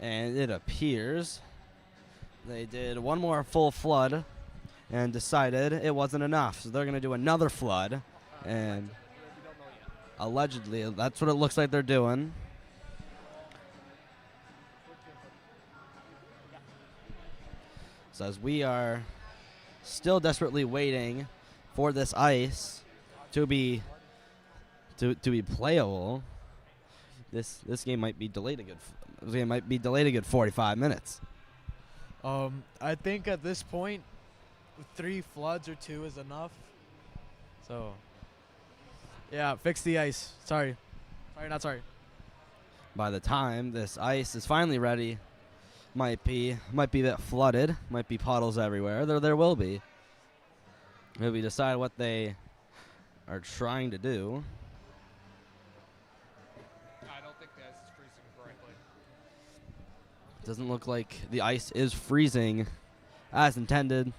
And it appears they did one more full flood and decided it wasn't enough. So they're going to do another flood. And allegedly, that's what it looks like they're doing. So as we are still desperately waiting for this ice to be playable, this game might be delayed a good 45 minutes. I think at this point, 3 floods or 2 is enough. So, yeah, fix the ice. Sorry, not sorry. By the time this ice is finally ready, might be a bit flooded, might be puddles everywhere. There will be. If we decide what they are trying to do. I don't think the ice is freezing correctly. Doesn't look like the ice is freezing as intended,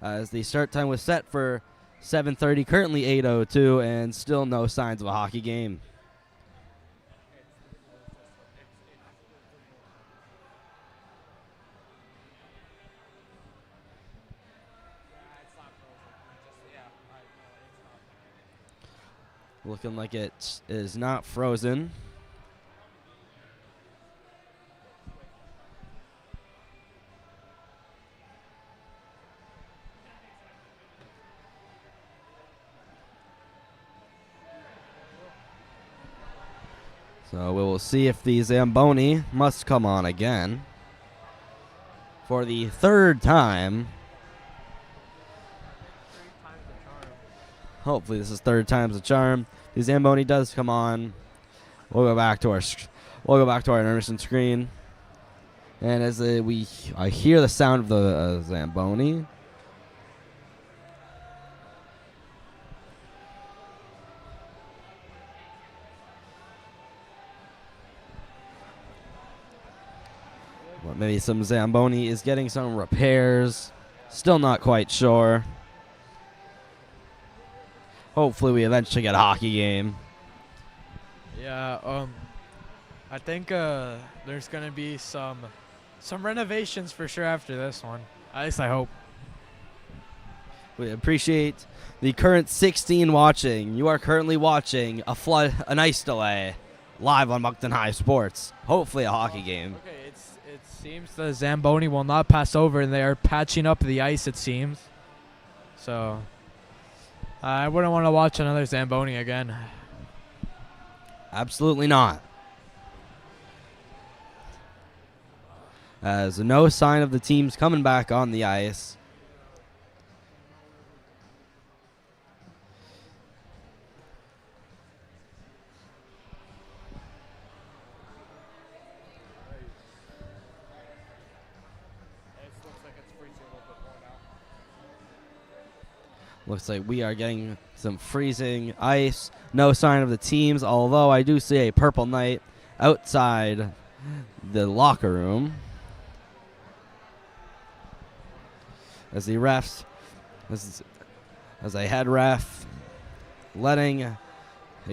as the start time was set for 7:30, currently 8:02, and still no signs of a hockey game. Looking like it is not frozen. So we will see if the Zamboni must come on again for the 3rd time. Hopefully this is 3rd time's the charm. The Zamboni does come on. We'll go back to our intermission screen, and as I hear the sound of the Zamboni. Well, maybe some Zamboni is getting some repairs. Still not quite sure. Hopefully we eventually get a hockey game. Yeah, I think there's gonna be some renovations for sure after this one. At least I hope. We appreciate the current 16 watching. You are currently watching an ice delay live on Moncton High Sports. Hopefully a hockey game. Okay, it seems the Zamboni will not pass over, and they are patching up the ice, it seems. So I wouldn't want to watch another Zamboni again. Absolutely not. As no sign of the teams coming back on the ice. Looks like we are getting some freezing ice. No sign of the teams, although I do see a purple knight outside the locker room. As the refs, as a head ref, letting a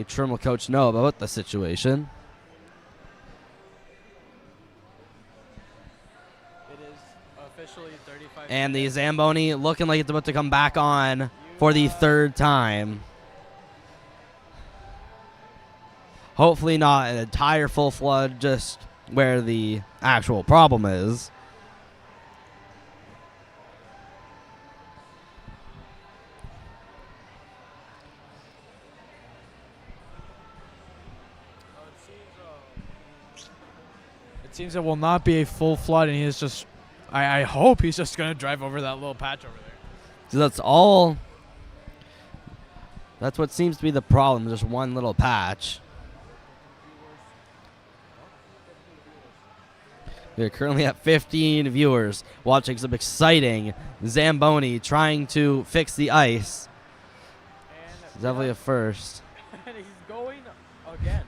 Trimble coach know about the situation. It is officially 35. And the Zamboni looking like it's about to come back on for the 3rd time. Hopefully not an entire full flood, just where the actual problem is. It seems it will not be a full flood, and he is just. I hope he's just gonna drive over that little patch over there. So that's all. That's what seems to be the problem, just one little patch. We're currently at 15 viewers watching some exciting Zamboni trying to fix the ice. It's definitely a first. And he's going again.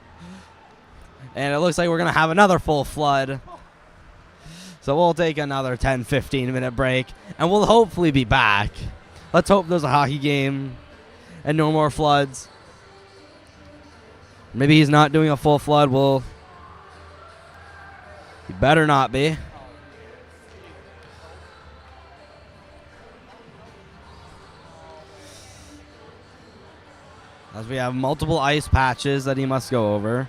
And it looks like we're going to have another full flood. So we'll take another 10-15 minute break, and we'll hopefully be back. Let's hope there's a hockey game and no more floods. Maybe he's not doing a full flood. You better not be. As we have multiple ice patches that he must go over.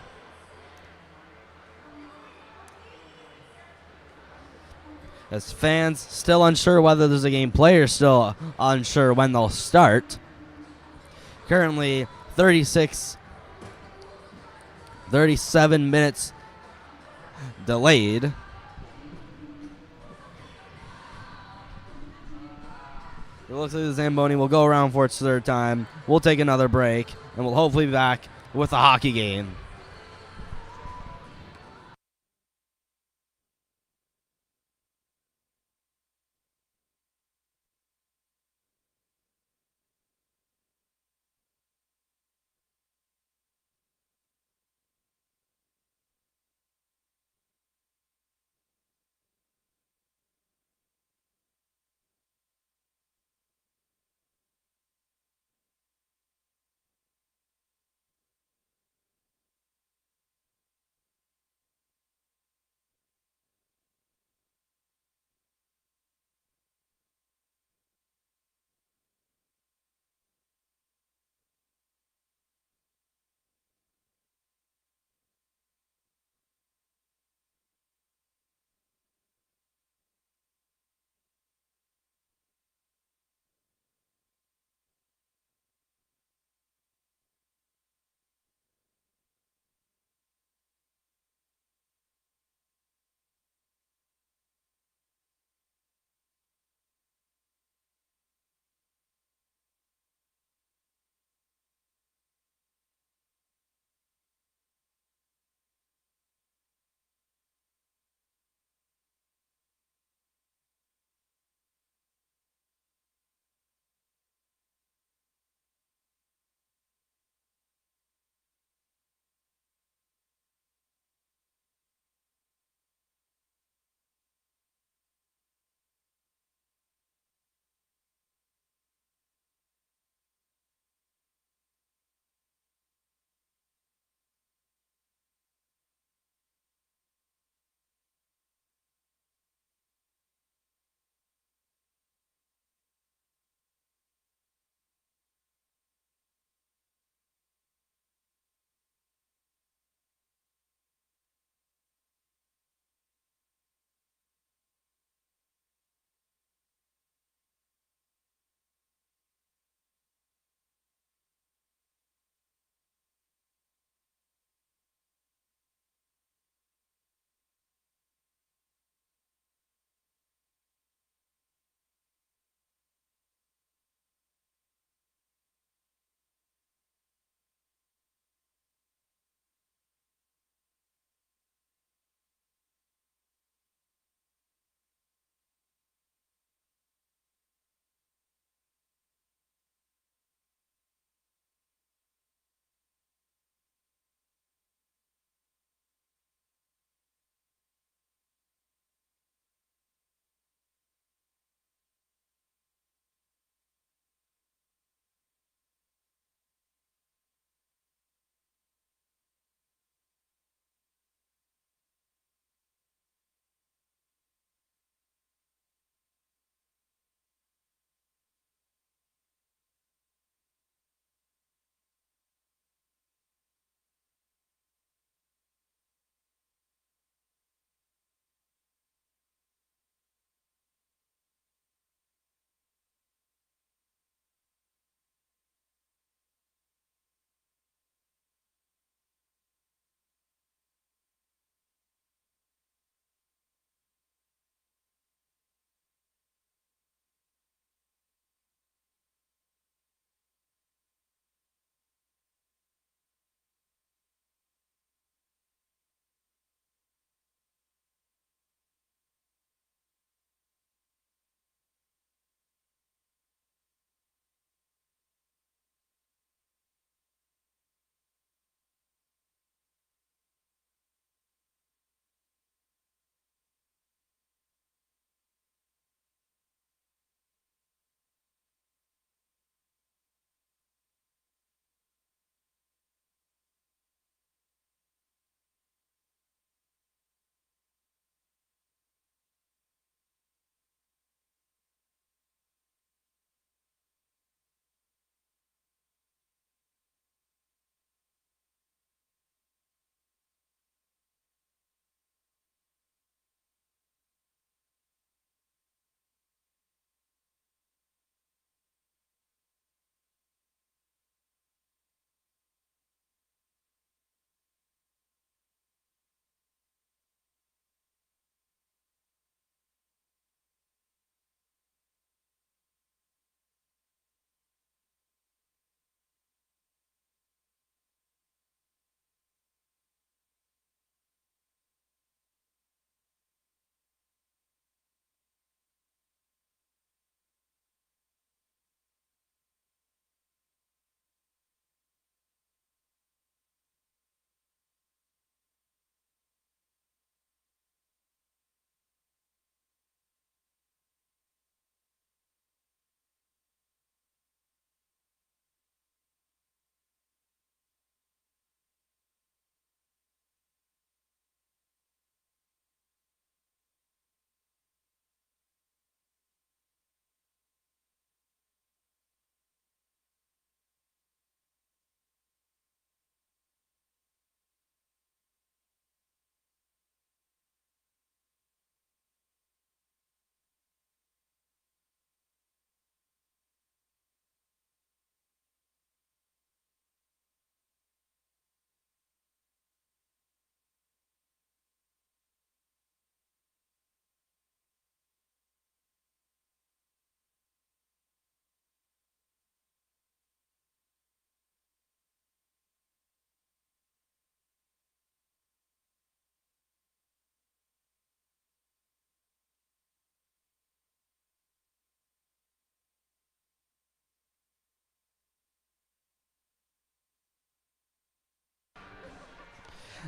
As fans still unsure whether there's a game, players still unsure when they'll start. Currently 37 minutes delayed. It looks like the Zamboni will go around for its third time. We'll take another break, and we'll hopefully be back with a hockey game.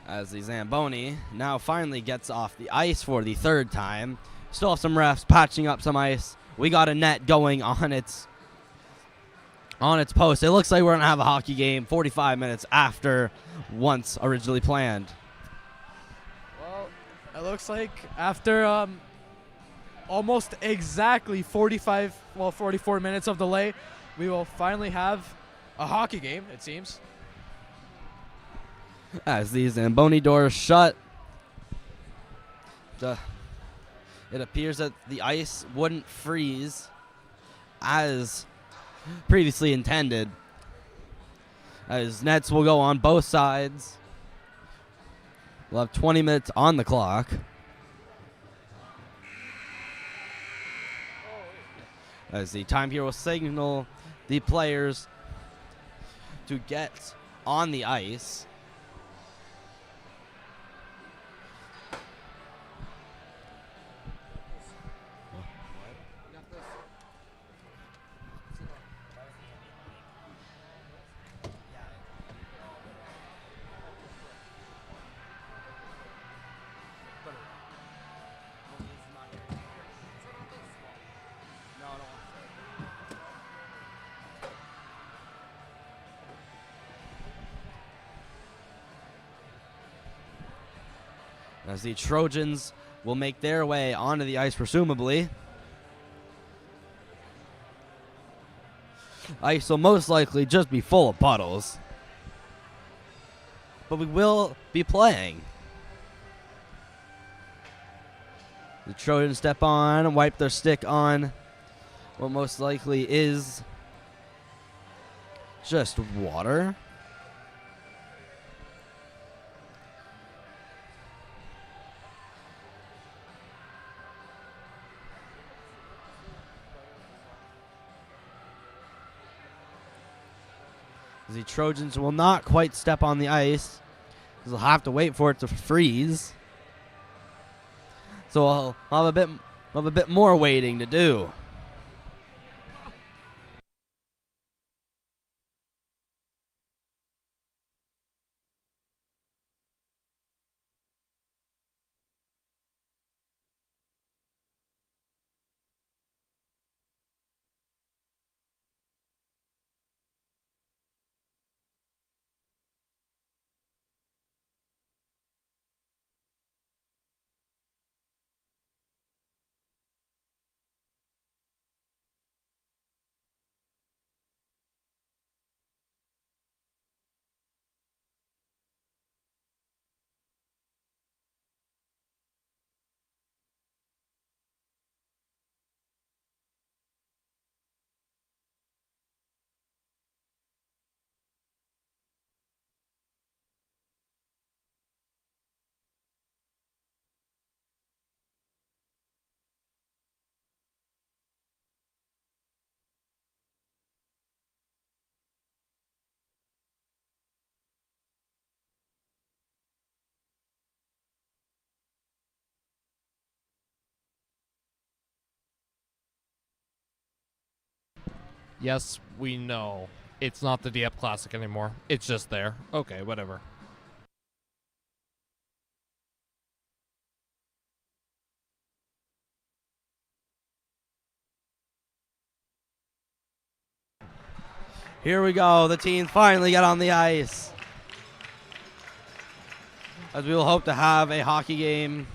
As the Zamboni now finally gets off the ice for the third time. Still have some refs patching up some ice. We got a net going on its post. It looks like we're going to have a hockey game 45 minutes after once originally planned. Well, it looks like after almost exactly 44 minutes of delay, we will finally have a hockey game, it seems. As the Zamboni doors shut, it appears that the ice wouldn't freeze as previously intended. As nets will go on both sides. We'll have 20 minutes on the clock. As the timekeeper will signal the players to get on the ice. As the Trojans will make their way onto the ice, presumably. Ice will most likely just be full of puddles. But we will be playing. The Trojans step on and wipe their stick on what most likely is just water. The Trojans will not quite step on the ice because they'll have to wait for it to freeze. So I'll have a bit more waiting to do. Yes, we know. It's not the Dieppe Classic anymore. It's just there. Okay, whatever. Here we go. The teams finally get on the ice. As we will hope to have a hockey game.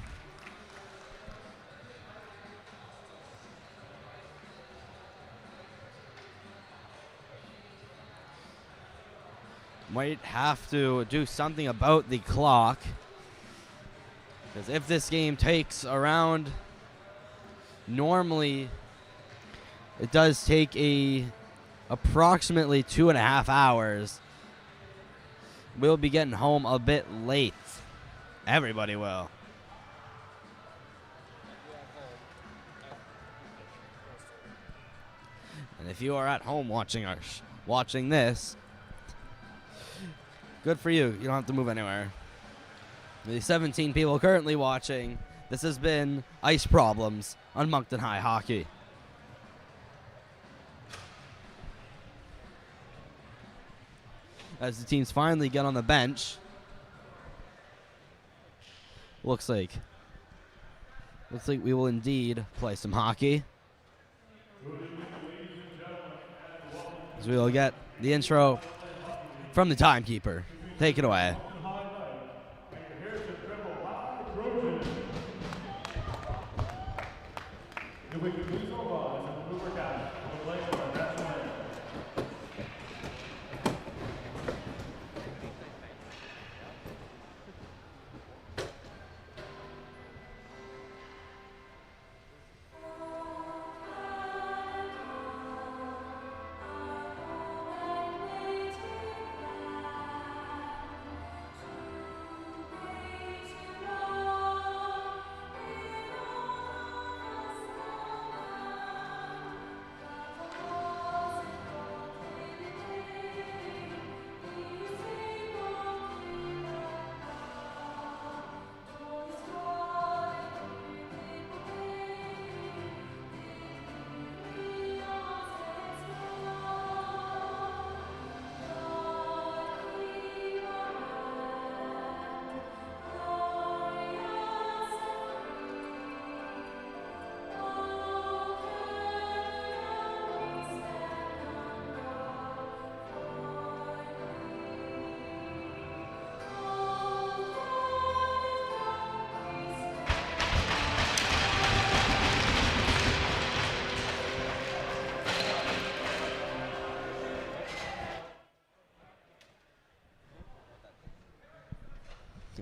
Might have to do something about the clock. Because if this game takes around, normally it does take approximately 2.5 hours. We'll be getting home a bit late. Everybody will. And if you are at home watching this, good for you. You don't have to move anywhere. The 17 people currently watching, this has been Ice Problems on Moncton High Hockey. As the teams finally get on the bench, Looks like we will indeed play some hockey. So we will get the intro from the timekeeper. Take it away.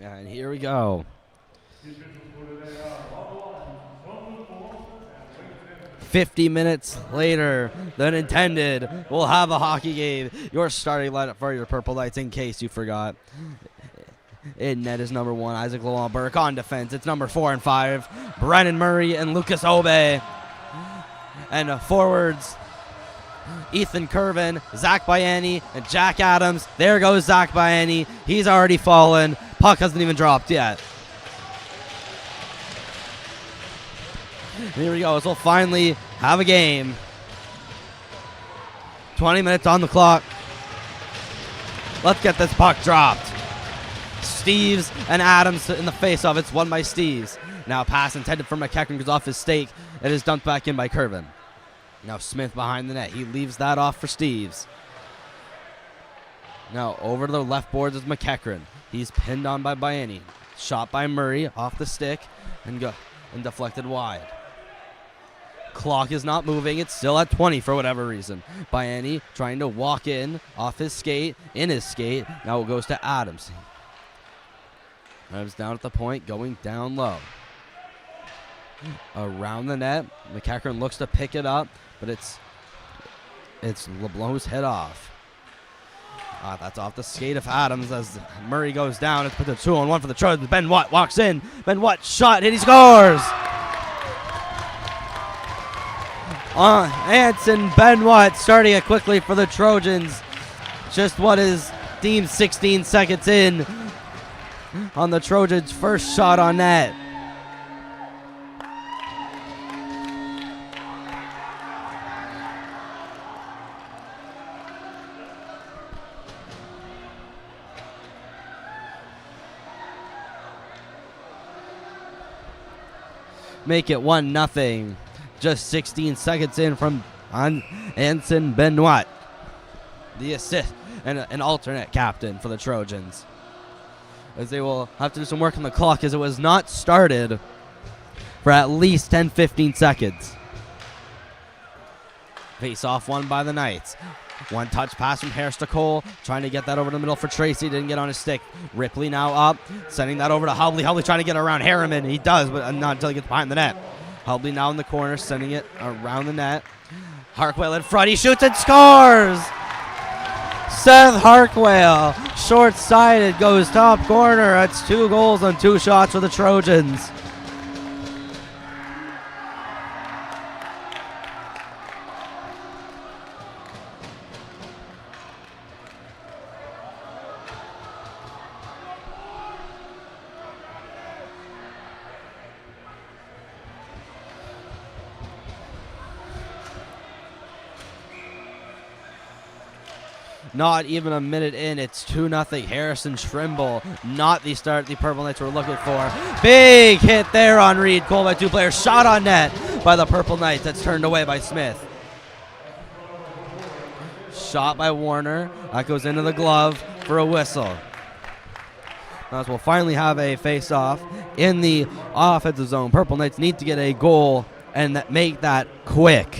And here we go. 50 minutes later than intended, we'll have a hockey game. Your starting lineup for your Purple Knights, in case you forgot. In net is number 1, Isaac Burke. On defense, it's number 4 and 5, Brennan Murray and Lucas Obe. And forwards, Ethan Curvin, Zach Biani, and Jack Adams. There goes Zach Biani. He's already fallen. Puck hasn't even dropped yet. Here we go. So we'll finally have a game. 20 minutes on the clock. Let's get this puck dropped. Steves and Adams in the face-off. It's won by Steves. Now pass intended for McEachran goes off his stake. It is dumped back in by Curvin. Now Smith behind the net. He leaves that off for Steves. Now over to the left boards is McEachran. He's pinned on by Biani. Shot by Murray off the stick and deflected wide. Clock is not moving. It's still at 20 for whatever reason. Biani trying to walk in off his skate, in his skate. Now it goes to Adams. Adams down at the point, going down low. Around the net. McEachran looks to pick it up, but it's LeBlanc's head off. That's off the skate of Adams as Murray goes down. It's put a 2-on-1 for the Trojans. Ben Watt walks in. Ben Watt shot, and he scores! Anson Ben Watt starting it quickly for the Trojans. Just what is deemed 16 seconds in on the Trojans' first shot on net. Make it 1-0. Just 16 seconds in from Anson Benoit, the assist and an alternate captain for the Trojans, as they will have to do some work on the clock as it was not started for at least 10-15 seconds. Face off won by the Knights. One touch pass from Harris to Cole, trying to get that over the middle for Tracy. Didn't get on his stick. Ripley now up, sending that over to Hubley. Hubley trying to get around Harriman. He does, but not until he gets behind the net. Hubley now in the corner, sending it around the net. Harkwell in front. He shoots and scores! Seth Harkwell, short-sided, goes top corner. That's 2 goals on 2 shots for the Trojans. Not even a minute in, it's 2-0. Harrison Trimble, not the start the Purple Knights were looking for. Big hit there on Reed Cole by 2 players. Shot on net by the Purple Knights. That's turned away by Smith. Shot by Warner. That goes into the glove for a whistle. As we'll finally have a face-off in the offensive zone. Purple Knights need to get a goal and make that quick.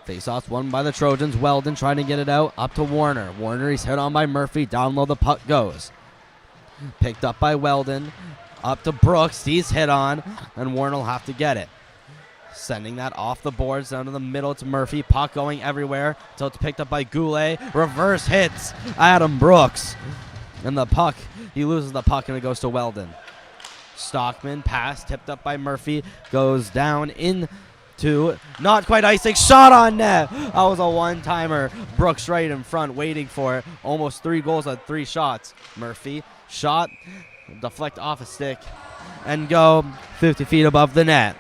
Face-offs won by the Trojans. Weldon trying to get it out. Up to Warner. Warner, he's hit on by Murphy. Down low the puck goes. Picked up by Weldon. Up to Brooks. He's hit on. And Warner will have to get it. Sending that off the boards down to the middle. It's Murphy. Puck going everywhere until it's picked up by Goulet. Reverse hits Adam Brooks. And the puck, he loses the puck and it goes to Weldon. Stockman, pass, tipped up by Murphy. Goes down into, not quite icing. Shot on net. That was a one-timer. Brooks right in front waiting for it. Almost 3 goals on 3 shots. Murphy, shot, deflect off a stick, and go 50 feet above the net.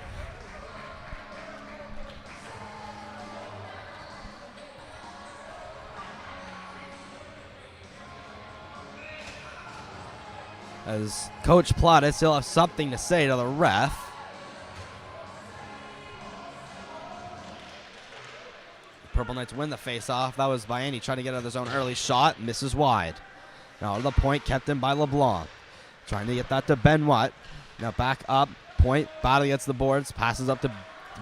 As Coach Plata still has something to say to the ref. Purple Knights win the face-off. That was Biani trying to get out of his own early shot. Misses wide. Now to the point, kept in by LeBlanc. Trying to get that to Benoit. Now back up. Point, battle against the boards. Passes up to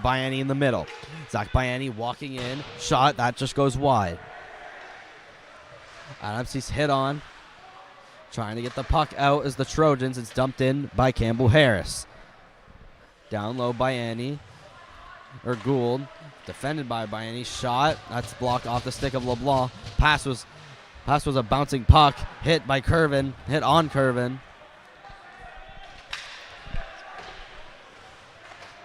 Biani in the middle. Zach Biani walking in. Shot, that just goes wide. Adams, he's hit on. Trying to get the puck out as the Trojans. It's dumped in by Campbell Harris. Down low by Annie. Or Gould. Defended by Annie. Shot. That's blocked off the stick of LeBlanc. Pass was a bouncing puck. Hit by Curvin. Hit on Curvin.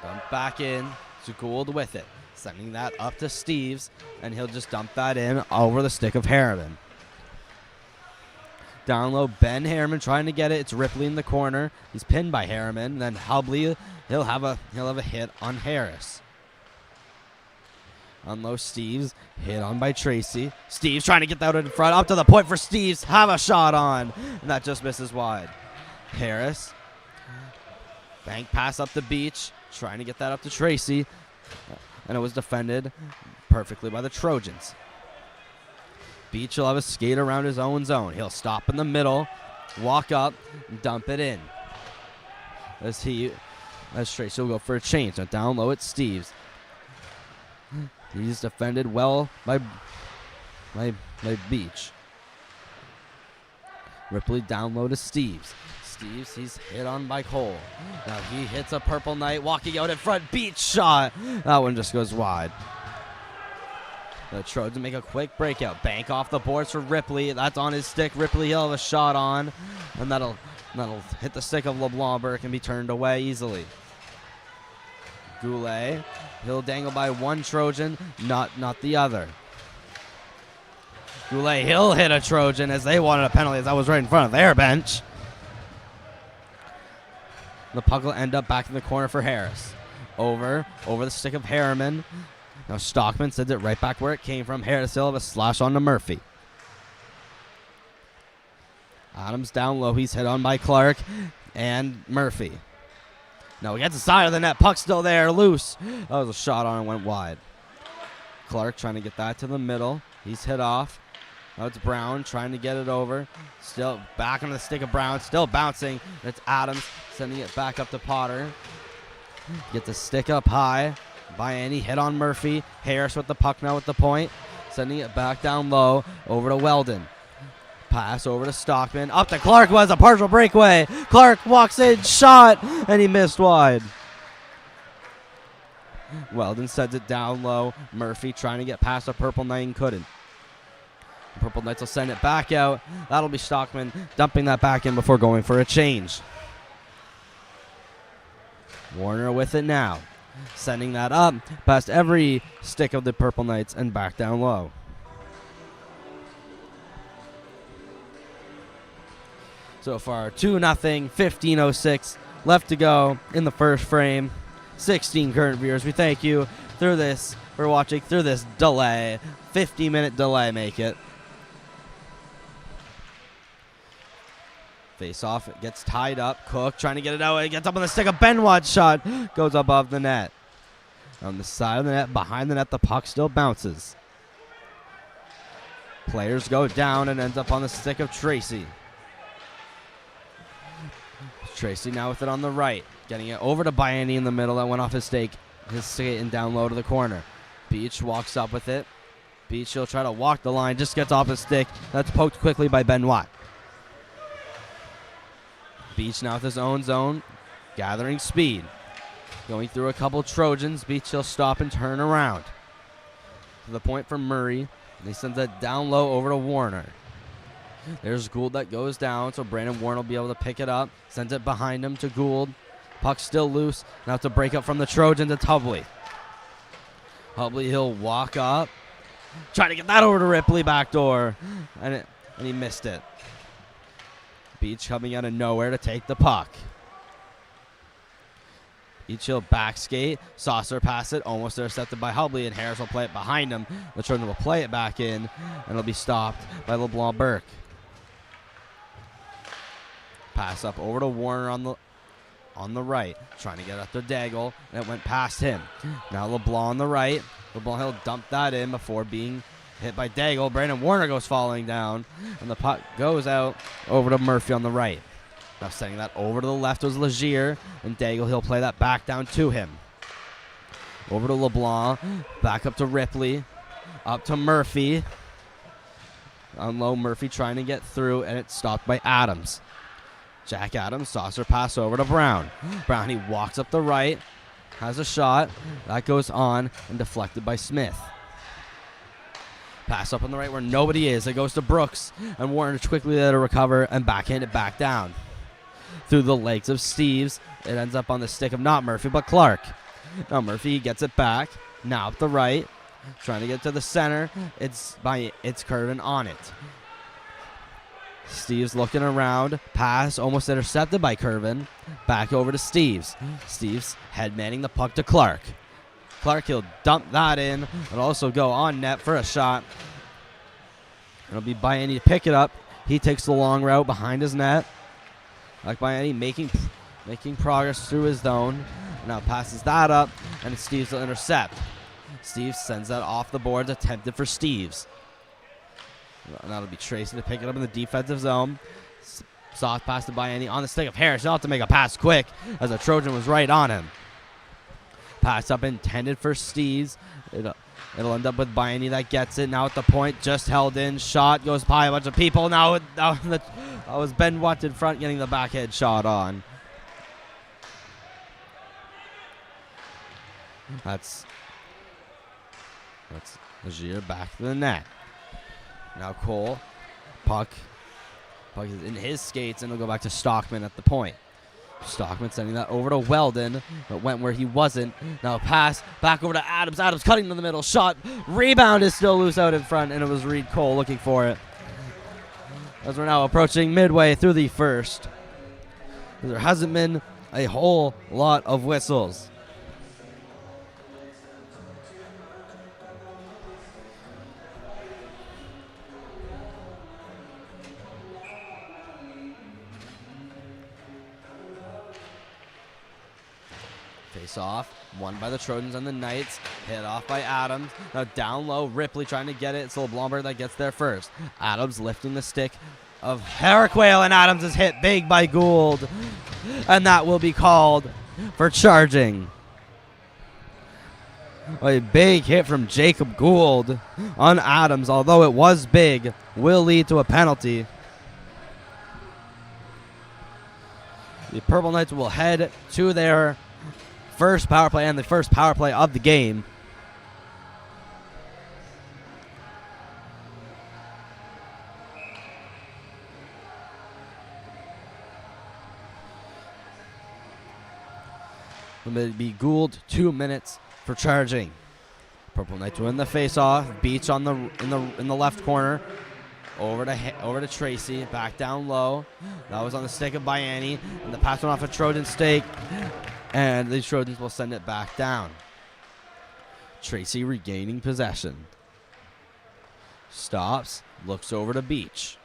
Dump back in to Gould with it. Sending that up to Steves. And he'll just dump that in over the stick of Harriman. Down low, Ben Harriman trying to get it. It's Ripley in the corner. He's pinned by Harriman. Then Hubley, he'll have a hit on Harris. On low, Steves hit on by Tracy. Steves trying to get that in front. Up to the point for Steves. Have a shot on. And that just misses wide. Harris. Bank pass up the beach. Trying to get that up to Tracy. And it was defended perfectly by the Trojans. Beach will have a skate around his own zone. He'll stop in the middle, walk up, and dump it in. As Tracy will go for a change. Now down low, it's Steves. He's defended well by Beach. Ripley down low to Steves. Steves, he's hit on by Cole. Now he hits a Purple Knight, walking out in front. Beach shot. That one just goes wide. The Trojans make a quick breakout. Bank off the boards for Ripley. That's on his stick. Ripley, he'll have a shot on. And that'll hit the stick of LeBlanc. But it can be turned away easily. Goulet, he'll dangle by one Trojan, not the other. Goulet, he'll hit a Trojan as they wanted a penalty as that was right in front of their bench. The puck will end up back in the corner for Harris. Over the stick of Harriman. Now Stockman sends it right back where it came from. Harris still have a slash on to Murphy. Adams down low. He's hit on by Clark and Murphy. No, he gets the side of the net. Puck still there, loose. That was a shot on and went wide. Clark trying to get that to the middle. He's hit off. Now it's Brown trying to get it over. Still back on the stick of Brown. Still bouncing. It's Adams sending it back up to Potter. Get the stick up high. Biani hit on Murphy. Harris with the puck now at the point. Sending it back down low over to Weldon. Pass over to Stockman. Up to Clark was a partial breakaway. Clark walks in, shot, and he missed wide. Weldon sends it down low. Murphy trying to get past a Purple Knight and couldn't. Purple Knights will send it back out. That'll be Stockman dumping that back in before going for a change. Warner with it now. Sending that up past every stick of the Purple Knights and back down low. So far, 2-0, 15:06 left to go in the first frame. 16 current viewers. We thank you for watching through this delay. 50-minute delay, make it. Face off, it gets tied up. Cook trying to get it out. It gets up on the stick. A Benoit shot goes above the net. On the side of the net, behind the net, the puck still bounces. Players go down and ends up on the stick of Tracy. Tracy now with it on the right. Getting it over to Biani in the middle. That went off his skate and down low to the corner. Beach walks up with it. Beach, he'll try to walk the line. Just gets off his stick. That's poked quickly by Benoit. Beach now with his own zone, gathering speed. Going through a couple Trojans. Beach, he'll stop and turn around. To the point for Murray. And he sends it down low over to Warner. There's Gould that goes down, so Brandon Warner will be able to pick it up. Sends it behind him to Gould. Puck still loose. Now to break up from the Trojans, it's Hubley. Hubley, he'll walk up. Try to get that over to Ripley backdoor. And he missed it. Beach coming out of nowhere to take the puck. Beach will back skate. Saucer pass it. Almost intercepted by Hubley, and Harris will play it behind him. The Trojan will play it back in, and it'll be stopped by LeBlanc Burke. Pass up over to Warner on the right. Trying to get up to Daigle, and it went past him. Now LeBlanc on the right. LeBlanc, he'll dump that in before being hit by Daigle. Brandon Warner goes falling down, and the puck goes out over to Murphy on the right. Now sending that over to the left was Legier, and Daigle, he'll play that back down to him. Over to LeBlanc, back up to Ripley, up to Murphy. On low, Murphy trying to get through, and it's stopped by Adams. Jack Adams, saucer pass over to Brown. Brown, he walks up the right, has a shot. That goes on and deflected by Smith. Pass up on the right where nobody is. It goes to Brooks, and Warner quickly there to recover and backhand it back down. Through the legs of Steves, it ends up on the stick of not Murphy, but Clark. Now Murphy gets it back. Now up the right, trying to get to the center. It's Curvin on it. Steves looking around. Pass almost intercepted by Curvin. Back over to Steves. Steves head manning the puck to Clark. Clark, he'll dump that in and also go on net for a shot. It'll be Biani to pick it up. He takes the long route behind his net. Like Biani making progress through his zone. Now passes that up, and Steves will intercept. Steves sends that off the boards, attempted for Steves. And that'll be Tracy to pick it up in the defensive zone. Soft pass to Biani on the stick of Harris. He'll have to make a pass quick as the Trojan was right on him. Pass up intended for Steves. It'll end up with Biani that gets it. Now at the point, just held in. Shot goes by a bunch of people. Now that was Ben Watt in front getting the backhand shot on. That's Legier back to the net. Now Cole. Puck is in his skates, and it'll go back to Stockman at the point. Stockman sending that over to Weldon, but went where he wasn't. Now pass back over to Adams. Adams cutting to the middle. Shot. Rebound is still loose out in front, and it was Reed Cole looking for it. As we're now approaching midway through the first. There hasn't been a whole lot of whistles. Face off, won by the Trojans and the Knights. Hit off by Adams. Now down low, Ripley trying to get it. It's LeBlanc that gets there first. Adams lifting the stick of Haraquale, and Adams is hit big by Gould. And that will be called for charging. A big hit from Jacob Gould on Adams, although it was big, will lead to a penalty. The Purple Knights will head to their first power play and the first power play of the game. It'll be Gould 2 minutes for charging. Purple Knights win the face-off. Beach on in the left corner. Over to Tracy. Back down low. That was on the stick of Biani, and the pass went off a Trojan stake. And the Trojans will send it back down. Tracy regaining possession. Stops, looks over to Beach.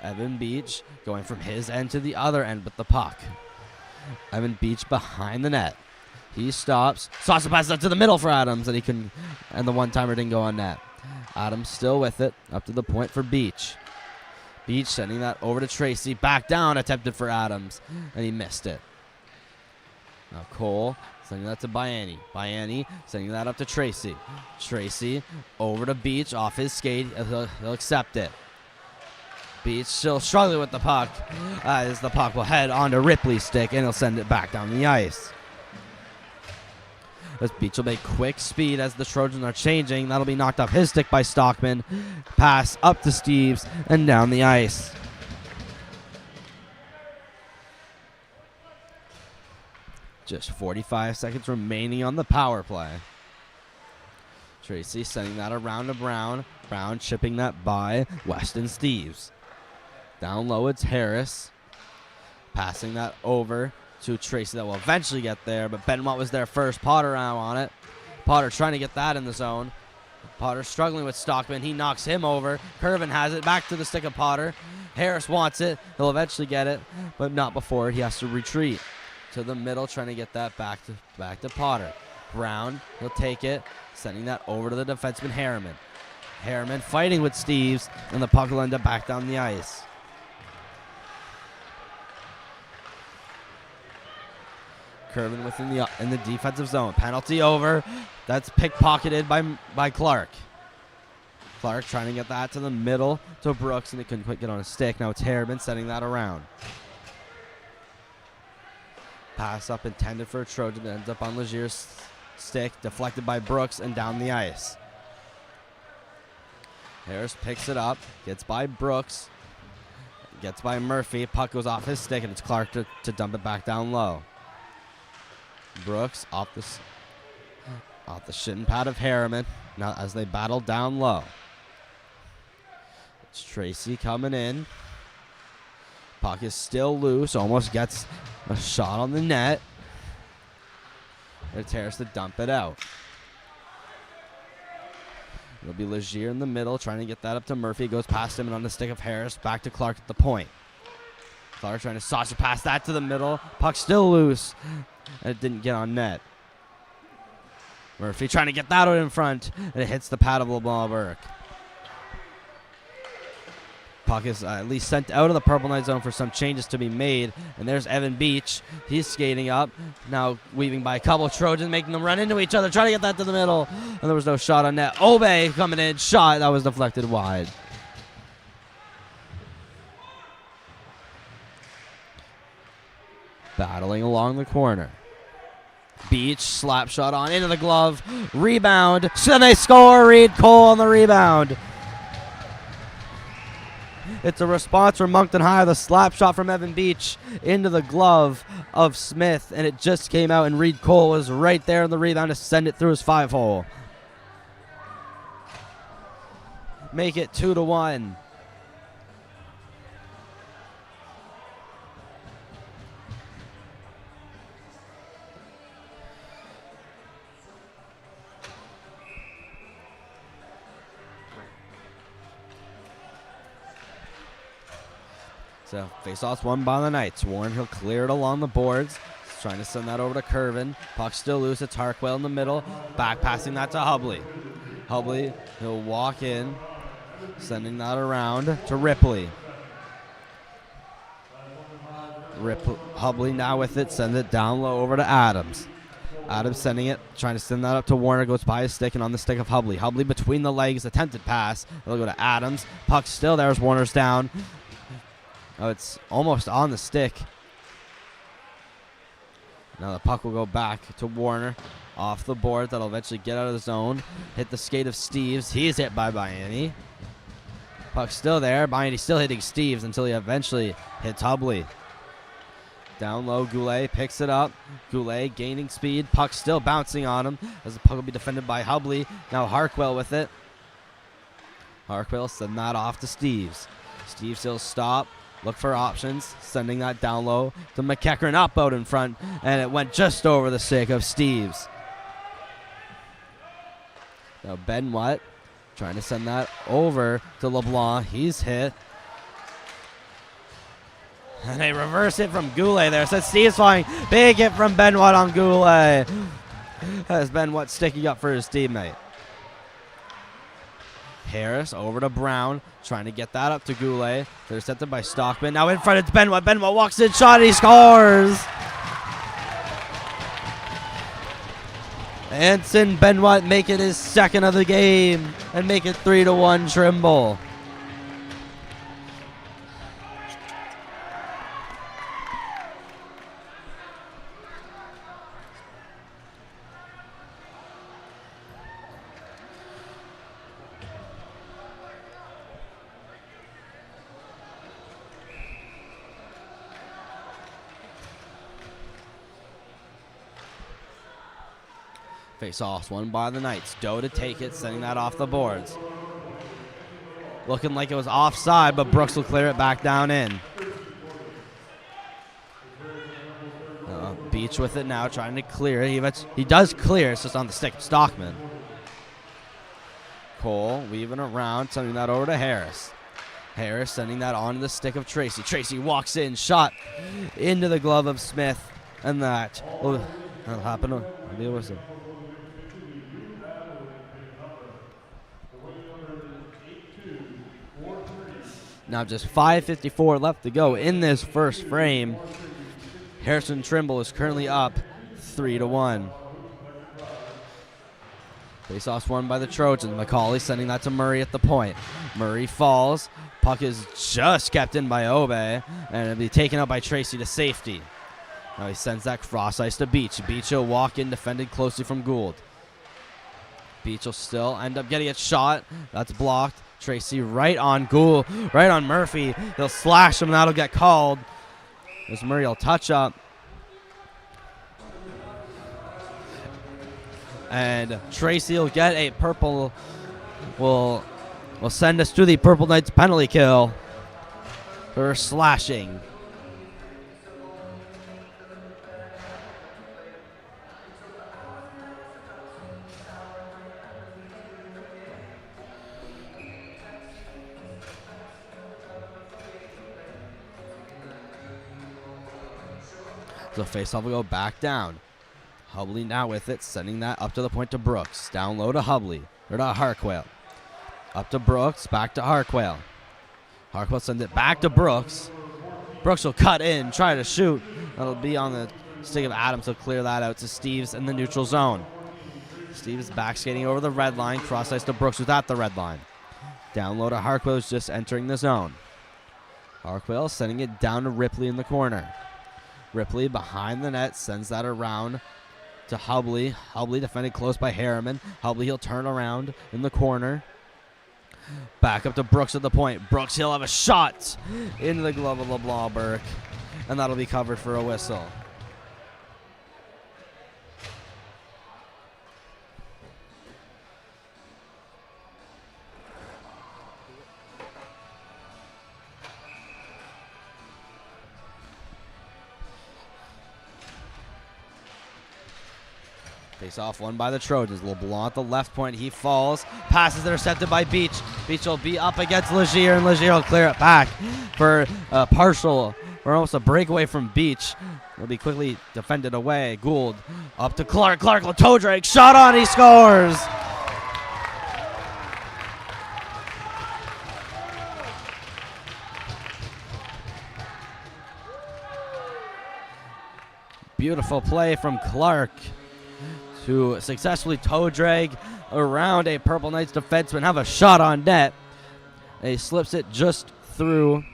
Evan Beach going from his end to the other end with the puck. Evan Beach behind the net. He stops. Saucer passes up to the middle for Adams, and he couldn't. And the one-timer didn't go on net. Adams still with it, up to the point for Beach. Beach sending that over to Tracy. Back down, attempted for Adams, and he missed it. Now Cole sending that to Biani. Biani sending that up to Tracy. Tracy over to Beach off his skate. He'll accept it. Beach still struggling with the puck as the puck will head onto Ripley's stick, and he'll send it back down the ice. As Beach will make quick speed as the Trojans are changing. That'll be knocked off his stick by Stockman. Pass up to Steves and down the ice. Just 45 seconds remaining on the power play. Tracy sending that around to Brown. Brown chipping that by Weston Steves. Down low, it's Harris. Passing that over to Tracy. That will eventually get there, but Benoit was there first. Potter out on it. Potter trying to get that in the zone. Potter struggling with Stockman. He knocks him over. Curvin has it. Back to the stick of Potter. Harris wants it. He'll eventually get it, but not before he has to retreat to the middle, trying to get that back to Potter. Brown, he'll take it, sending that over to the defenseman Harriman. Harriman fighting with Steves, and the puck will end up back down the ice. Curvin within in the defensive zone. Penalty over. That's pickpocketed by Clark. Clark trying to get that to the middle to Brooks, and it couldn't quite get on a stick. Now it's Harriman sending that around. Pass up intended for a Trojan that ends up on Legier's stick, deflected by Brooks and down the ice. Harris picks it up, gets by Brooks, gets by Murphy. Puck goes off his stick, and it's Clark to dump it back down low. Brooks off the shin pad of Harriman. Now as they battle down low. It's Tracy coming in. Puck is still loose. Almost gets a shot on the net. It's Harris to dump it out. It'll be Legier in the middle trying to get that up to Murphy. Goes past him and on the stick of Harris. Back to Clark at the point. Clark trying to saucer pass that to the middle. Puck still loose. And it didn't get on net. Murphy trying to get that out in front. And it hits the pad of LeBlanc-Burke. Puck is at least sent out of the purple night zone for some changes to be made. And there's Evan Beach. He's skating up. Now weaving by a couple of Trojans, making them run into each other. Trying to get that to the middle. And there was no shot on net. Obe coming in. Shot. That was deflected wide. Battling along the corner. Beach, slap shot on into the glove. Rebound. So they score. Reed Cole on the rebound. It's a response from Moncton High. The slap shot from Evan Beach into the glove of Smith, and it just came out, and Reed Cole was right there in the rebound to send it through his 5-hole. Make it 2-1. So face-off's won by the Knights. Warren, he'll clear it along the boards. He's trying to send that over to Curvin. Puck still loose. It's Harkwell in the middle. Back passing that to Hubley. Hubley, he'll walk in. Sending that around to Ripley. Hubley now with it. Send it down low over to Adams. Adams sending it. Trying to send that up to Warner. Goes by his stick and on the stick of Hubley. Hubley between the legs. Attempted pass. It'll go to Adams. Puck still there as Warner's down. Oh, it's almost on the stick. Now the puck will go back to Warner. Off the board. That'll eventually get out of the zone. Hit the skate of Steves. He's hit by Biani. Puck still there. Biani still hitting Steves until he eventually hits Hubley. Down low, Goulet picks it up. Goulet gaining speed. Puck still bouncing on him as the puck will be defended by Hubley. Now Harkwell with it. Harkwell send that off to Steves. Steves will stop. Look for options, sending that down low to McEachran up out in front, and it went just over the stick of Steves. Now Benoit trying to send that over to LeBlanc. He's hit. And they reverse it from Goulet there. So Steve's flying. Big hit from Benoit on Goulet. As Benoit sticking up for his teammate. Harris over to Brown, trying to get that up to Goulet. They're intercepted by Stockman. Now in front it's Benoit. Benoit walks in, shot, and he scores! Anson Benoit make it his second of the game and make it 3-1 Trimble. Face-offs won by the Knights. Doe to take it, sending that off the boards. Looking like it was offside, but Brooks will clear it back down in. Beach with it now, trying to clear it. He does clear, it's just on the stick of Stockman. Cole weaving around, sending that over to Harris. Harris sending that onto the stick of Tracy. Tracy walks in, shot into the glove of Smith, and that'll happen. I'll be with him. Now just 5:54 left to go in this first frame. Harrison Trimble is currently up 3-1. Face-offs won by the Trojans. McCauley sending that to Murray at the point. Murray falls. Puck is just kept in by Obe, and it'll be taken out by Tracy to safety. Now he sends that cross ice to Beach. Beach will walk in, defended closely from Gould. Beach will still end up getting a shot. That's blocked. Tracy right on Gould, right on Murphy. He'll slash him, and that'll get called. As Murray will touch up. And Tracy will get a purple, will send us to the Purple Knights penalty kill for slashing. So face-off will go back down. Hubley now with it, sending that up to the point to Brooks. Down low to Hubley, or to Harquail. Up to Brooks, back to Harquail. Harquail sends it back to Brooks. Brooks will cut in, try to shoot. That'll be on the stick of Adams, so clear that out to Steves in the neutral zone. Steves back skating over the red line, cross ice to Brooks without the red line. Down low to Harquail, who's just entering the zone. Harquail sending it down to Ripley in the corner. Ripley behind the net, sends that around to Hubley. Hubley defended close by Harriman. Hubley, he'll turn around in the corner. Back up to Brooks at the point. Brooks, he'll have a shot into the glove of LeBlanc Burke, and that'll be covered for a whistle. Face-off won by the Trojans. LeBlanc at the left point. He falls. Passes intercepted by Beach. Beach will be up against Legier, and Legier will clear it back for a partial, or almost a breakaway from Beach. Will be quickly defended away. Gould up to Clark. Clark will toe drag. Shot on. He scores. Beautiful play from Clark to successfully toe drag around a Purple Knights defenseman, have a shot on net. And he slips it just through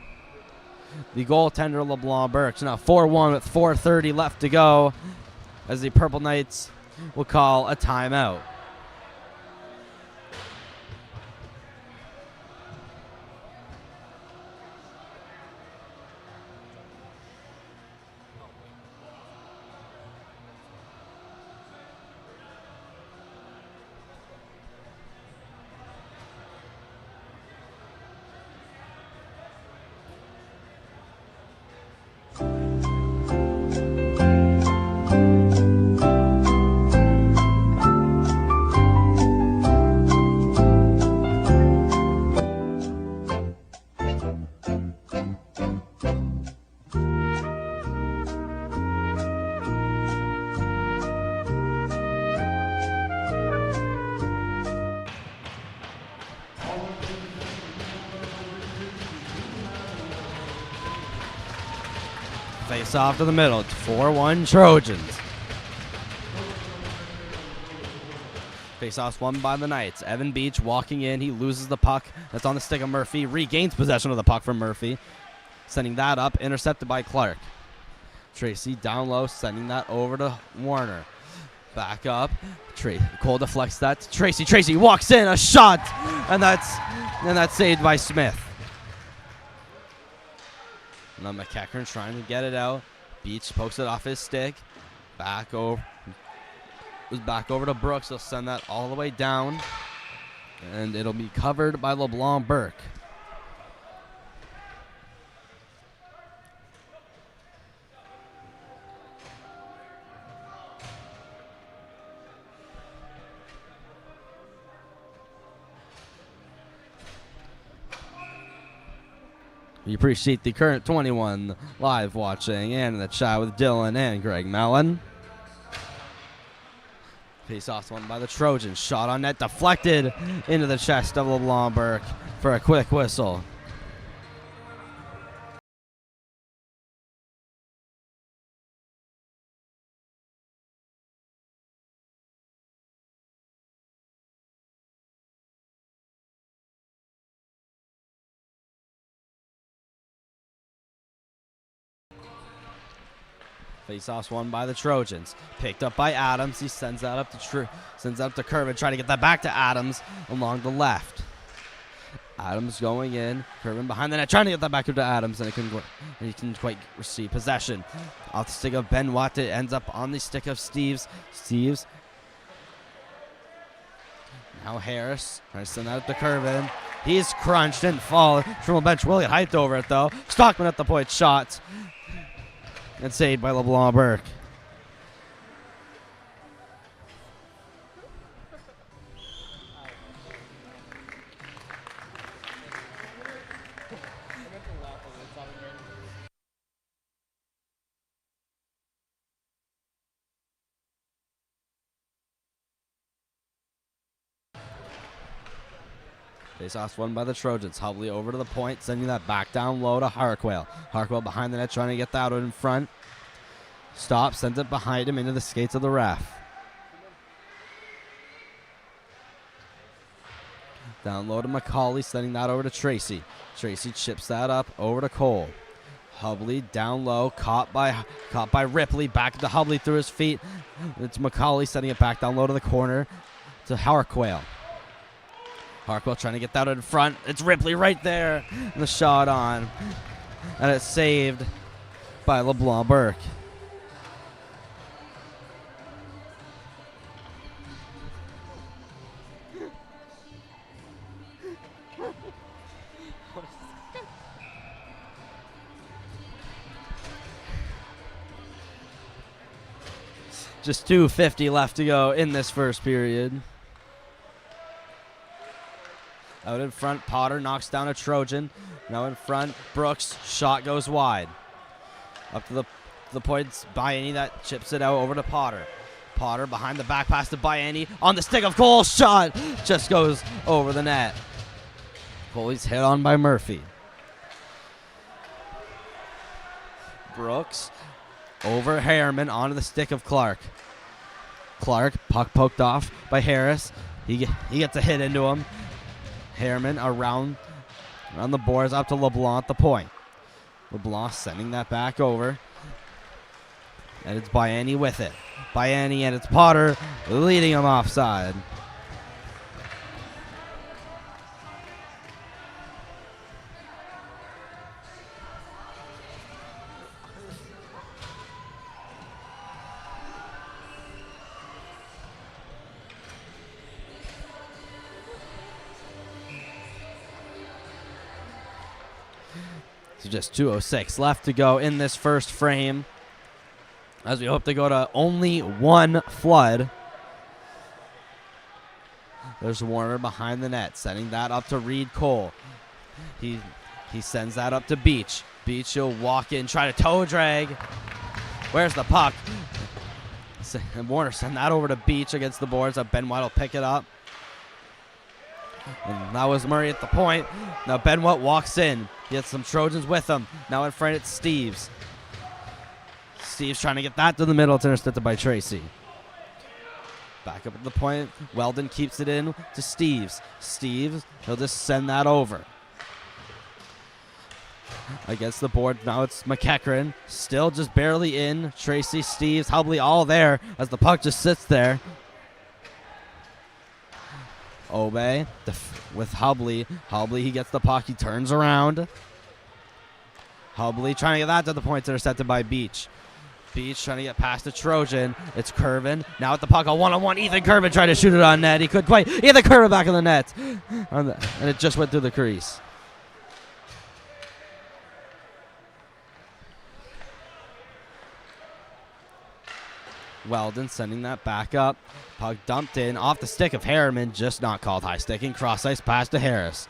the goaltender LeBlanc Burks. Now 4-1 with 4:30 left to go as the Purple Knights will call a timeout. Face off to the middle. It's 4-1 Trojans. Face off's won by the Knights. Evan Beach walking in. He loses the puck. That's on the stick of Murphy. Regains possession of the puck from Murphy. Sending that up. Intercepted by Clark. Tracy down low. Sending that over to Warner. Back up. Cole deflects that to Tracy. Tracy walks in. A shot. And that's saved by Smith. Now McEachern trying to get it out. Beach pokes it off his stick. Back over to Brooks. He'll send that all the way down. And it'll be covered by LeBlanc Burke. We appreciate the current 21 live watching and in the chat with Dylan and Greg Mellon. Face-off won by the Trojans. Shot on net deflected into the chest of LeBlanc Burke for a quick whistle. Face-off's won by the Trojans. Picked up by Adams. He sends that up to Kervin, trying to get that back to Adams along the left. Adams going in. Kervin behind the net, trying to get that back to Adams, and he couldn't quite receive possession. Off the stick of Ben Watt, it ends up on the stick of Steves. Now Harris trying to send that up to Kervin. He's crunched, didn't fall. Trimble bench will get hyped over it though. Stockman at the point, shot. And saved by LeBlanc Burke. Face-off's won by the Trojans. Hubley over to the point, sending that back down low to Harquail. Harquail behind the net, trying to get that out in front. Stops, sends it behind him into the skates of the ref. Down low to McCauley, sending that over to Tracy. Tracy chips that up over to Cole. Hubley down low, caught by Ripley, back to Hubley through his feet. It's McCauley sending it back down low to the corner to Harquail. Harquail trying to get that in front. It's Ripley right there. And the shot on. And it's saved by LeBlanc Burke. Just 2:50 left to go in this first period. Out in front, Potter knocks down a Trojan. Now in front, Brooks, shot goes wide. Up to the points, Biani that chips it out over to Potter. Potter behind the back pass to Biani. On the stick of Cole, shot just goes over the net. Cole's hit on by Murphy. Brooks over Harriman onto the stick of Clark. Clark, puck poked off by Harris. He gets a hit into him. Harriman around the boards up to LeBlanc at the point. LeBlanc sending that back over. And it's Biani with it. Biani and it's Potter leading him offside. So just 2:06 left to go in this first frame, as we hope to go to only one flood. There's Warner behind the net, sending that up to Reed Cole. He sends that up to Beach. Beach will walk in, try to toe drag. Where's the puck? And Warner send that over to Beach against the boards. Ben White will pick it up. And that was Murray at the point. Now Ben White walks in. He has some Trojans with him. Now in front it's Steves. Steve's trying to get that to the middle. It's intercepted by Tracy. Back up at the point. Weldon keeps it in to Steves. Steves, he'll just send that over. Against the board, now it's McEachran. Still just barely in. Tracy, Steves, Hubley all there as the puck just sits there. Obey with Hubley. Hubley, he gets the puck. He turns around. Hubley trying to get that to the point. Intercepted by Beach. Beach trying to get past the Trojan. It's Curvin. Now at the puck, a one-on-one. Ethan Curvin trying to shoot it on net. He couldn't quite. Ethan Curvin back in the net. And it just went through the crease. Weldon sending that back up. Puck dumped in off the stick of Harriman. Just not called high sticking. Cross ice pass to Harris.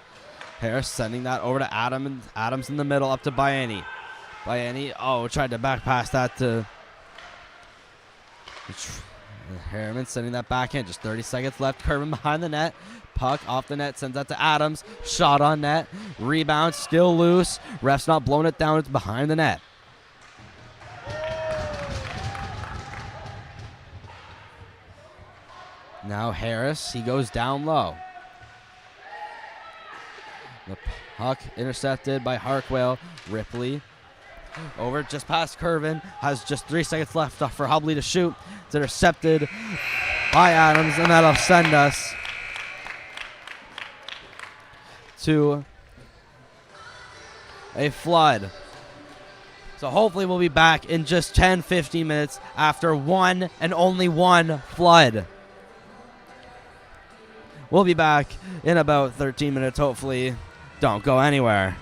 Harris sending that over to Adams in the middle up to Biani. Biani, tried to back pass that to Harriman, sending that backhand. Just 30 seconds left. Curvin behind the net. Puck off the net, sends that to Adams. Shot on net. Rebound, still loose. Ref's not blowing it down. It's behind the net. Now Harris, he goes down low. The puck intercepted by Harkwell. Ripley over just past Curvin. Has just 3 seconds left for Hubley to shoot. It's intercepted by Adams, and that'll send us to a flood. So hopefully we'll be back in just 10-15 minutes after one and only one flood. We'll be back in about 13 minutes, hopefully. Don't go anywhere.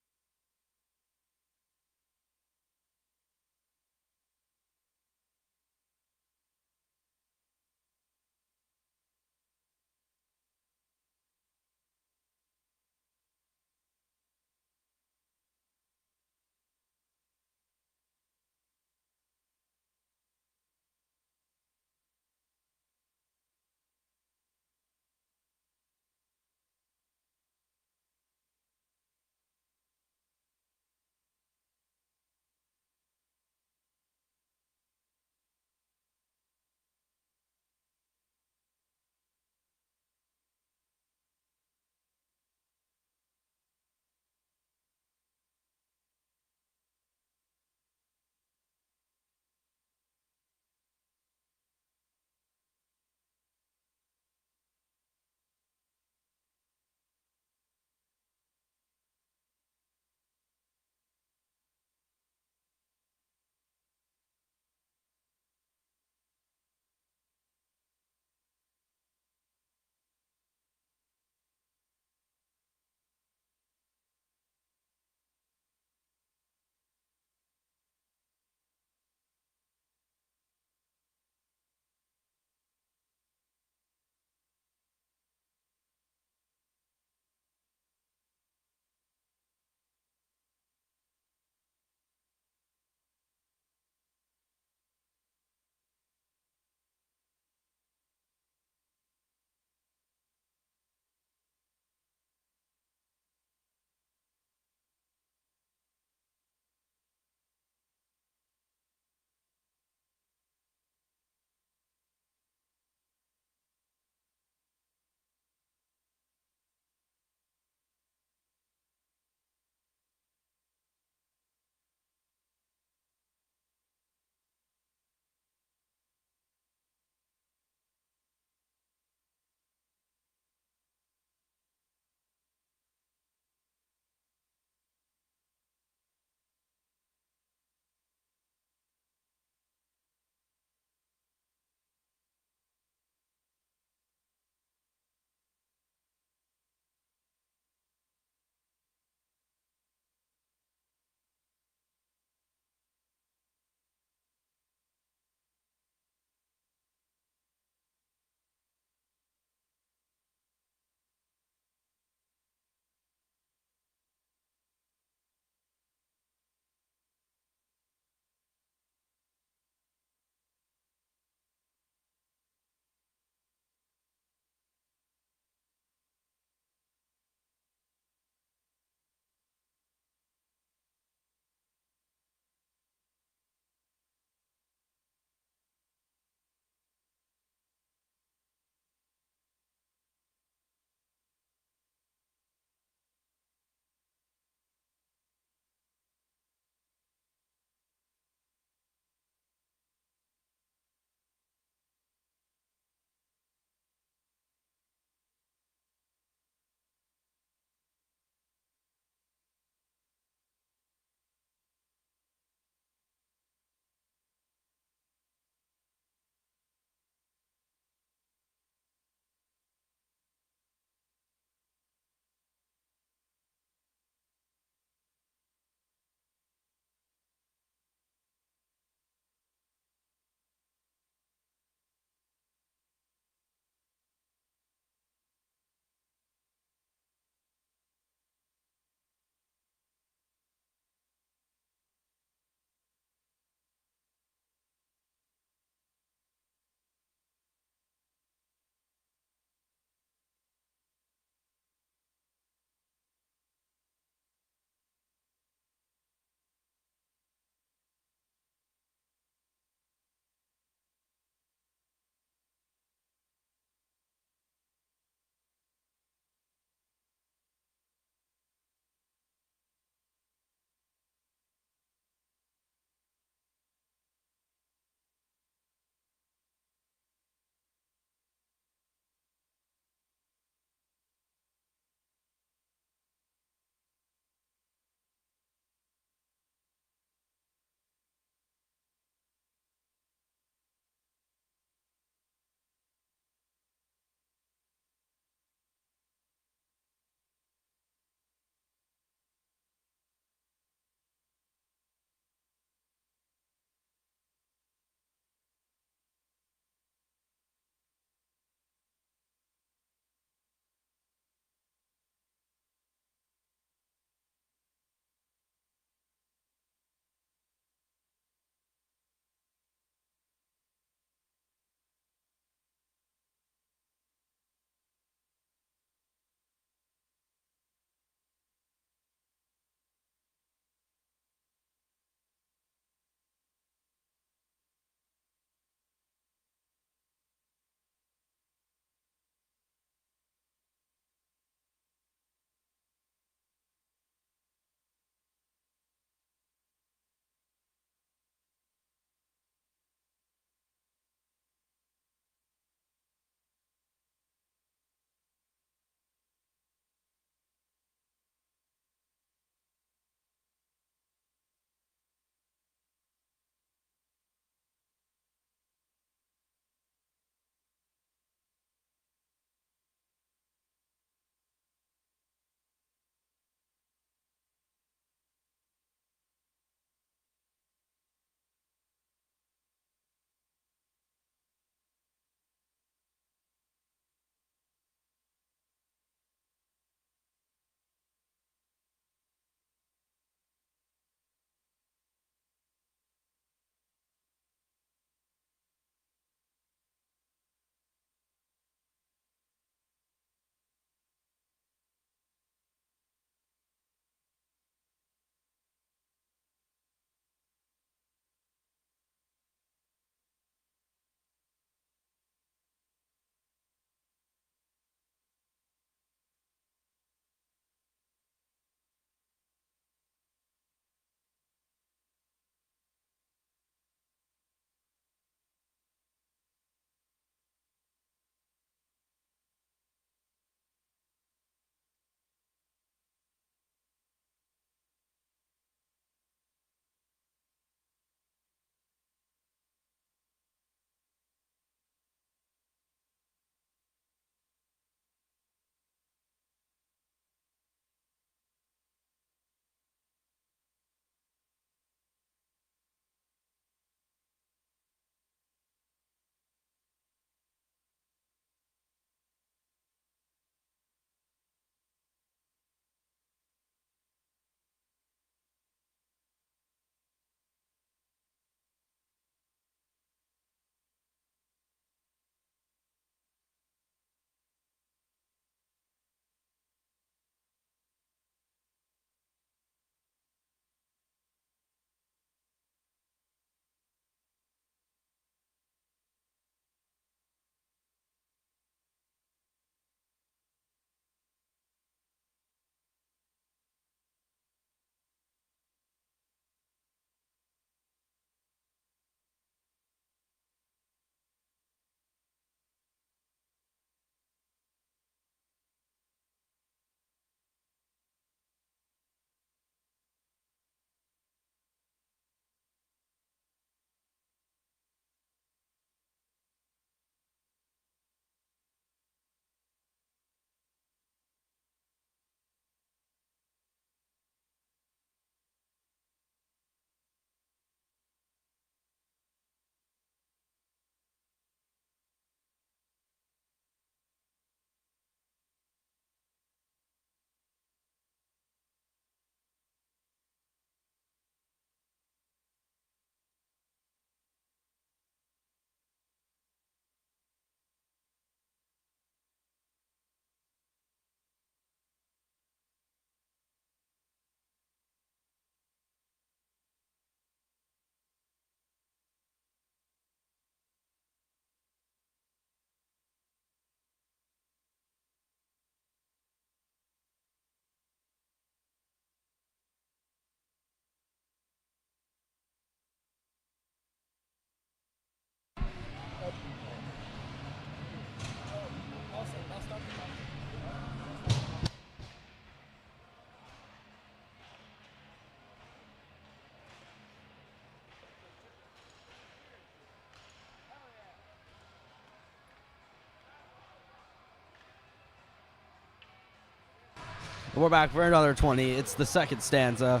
We're back for another 20. It's the second stanza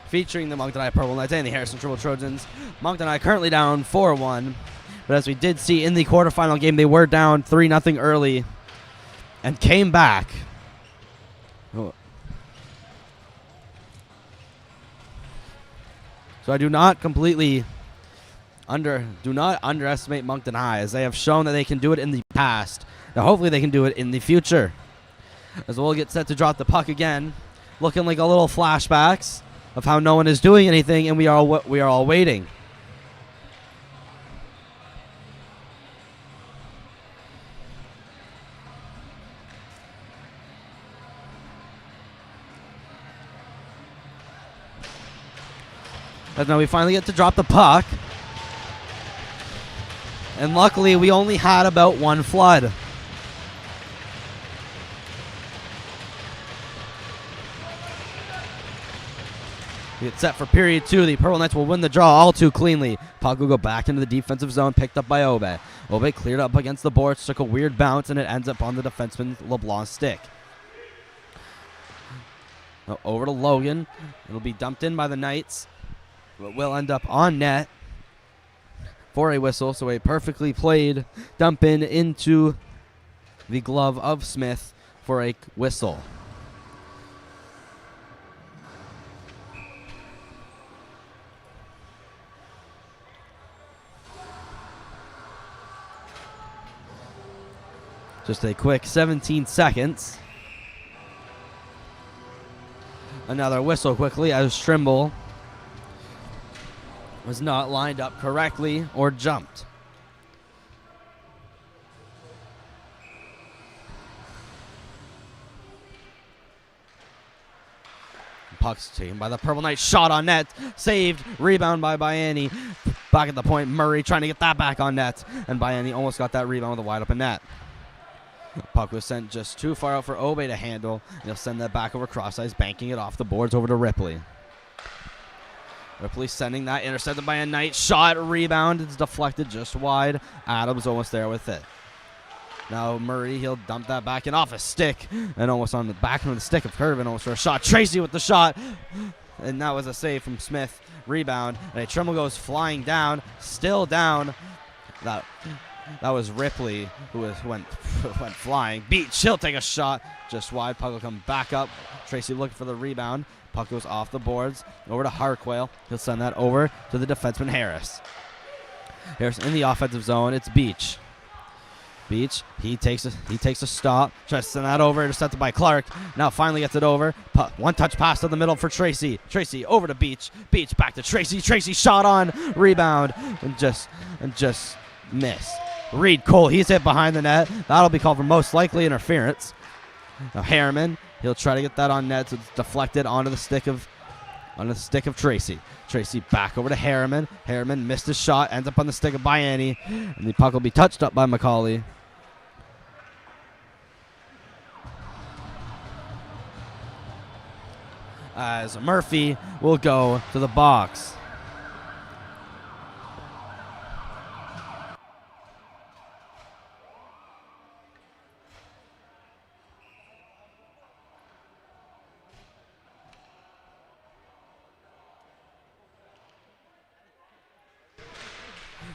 featuring the Moncton High Purple Knights and the Harrison Triple Trojans. Moncton High currently down 4-1, but as we did see in the quarterfinal game, they were down 3-0 early and came back. Oh. So I do not underestimate Moncton High, as they have shown that they can do it in the past. Now hopefully they can do it in the future. As we'll get set to drop the puck again, looking like a little flashbacks of how no one is doing anything, and we are all waiting. But now we finally get to drop the puck, and luckily we only had about one flood. We get set for period 2. The Purple Knights will win the draw all too cleanly. Puck will go back into the defensive zone, picked up by Obe. Obe cleared up against the boards, took a weird bounce, and it ends up on the defenseman LeBlanc's stick. Now over to Logan. It'll be dumped in by the Knights, but will end up on net for a whistle. So a perfectly played dump in into the glove of Smith for a whistle. Just a quick 17 seconds. Another whistle quickly as Trimble was not lined up correctly or jumped. Puck's taken by the Purple Knights. Shot on net. Saved. Rebound by Biani. Back at the point. Murray trying to get that back on net. And Biani almost got that rebound with a wide open net. Puck was sent just too far out for Obe to handle. And he'll send that back over cross ice, banking it off the boards over to Ripley. Ripley sending that, intercepted by a Knight. Shot, rebound. It's deflected just wide. Adams almost there with it. Now Murray, he'll dump that back and off a stick. And almost on the back of the stick of Curvin, almost for a shot. Tracy with the shot. And that was a save from Smith. Rebound. And a Trimble goes flying down. Still down. That was Ripley who went flying. Beach, he'll take a shot just wide. Puck will come back up. Tracy looking for the rebound. Puck goes off the boards over to Harquail. He'll send that over to the defenseman Harris. Harris in the offensive zone. It's Beach. Beach, he takes a stop. Tries to send that over. Intercepted by Clark. Now finally gets it over. One touch pass to the middle for Tracy. Tracy over to Beach. Beach back to Tracy. Tracy shot on. Rebound and just miss. Reed Cole, he's hit behind the net. That'll be called for most likely interference. Now Harriman, he'll try to get that on net, so it's deflected onto the stick of Tracy. Tracy back over to Harriman. Harriman missed his shot, ends up on the stick of Biani, and the puck will be touched up by McCauley. As Murphy will go to the box.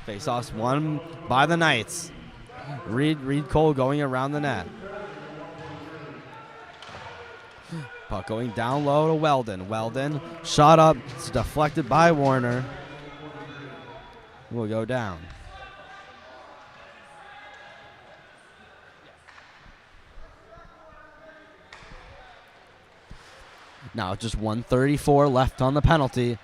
Face-offs won by the Knights. Reed Cole going around the net. Puck going down low to Weldon. Weldon shot up. It's deflected by Warner. Will go down. Now just 1:34 left on the penalty.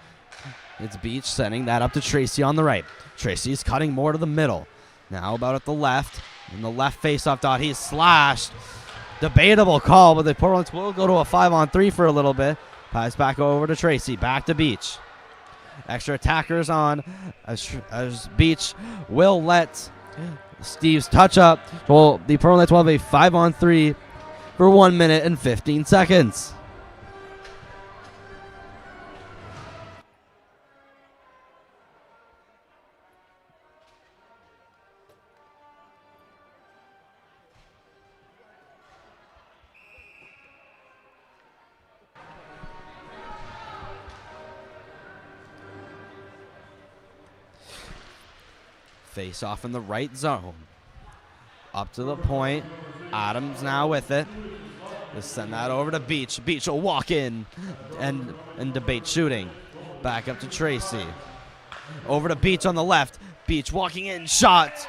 It's Beach sending that up to Tracy on the right. Tracy's cutting more to the middle. Now about at the left. In the left face-off dot, he's slashed. Debatable call, but the Portland will go to a 5-on-3 for a little bit. Pass back over to Tracy. Back to Beach. Extra attackers on as Beach will let Steve's touch up. Well, the Portland will have a 5-on-3 for 1 minute and 15 seconds. Face off in the right zone. Up to the point. Adams now with it. Just send that over to Beach. Beach will walk in and debate shooting. Back up to Tracy. Over to Beach on the left. Beach walking in, shot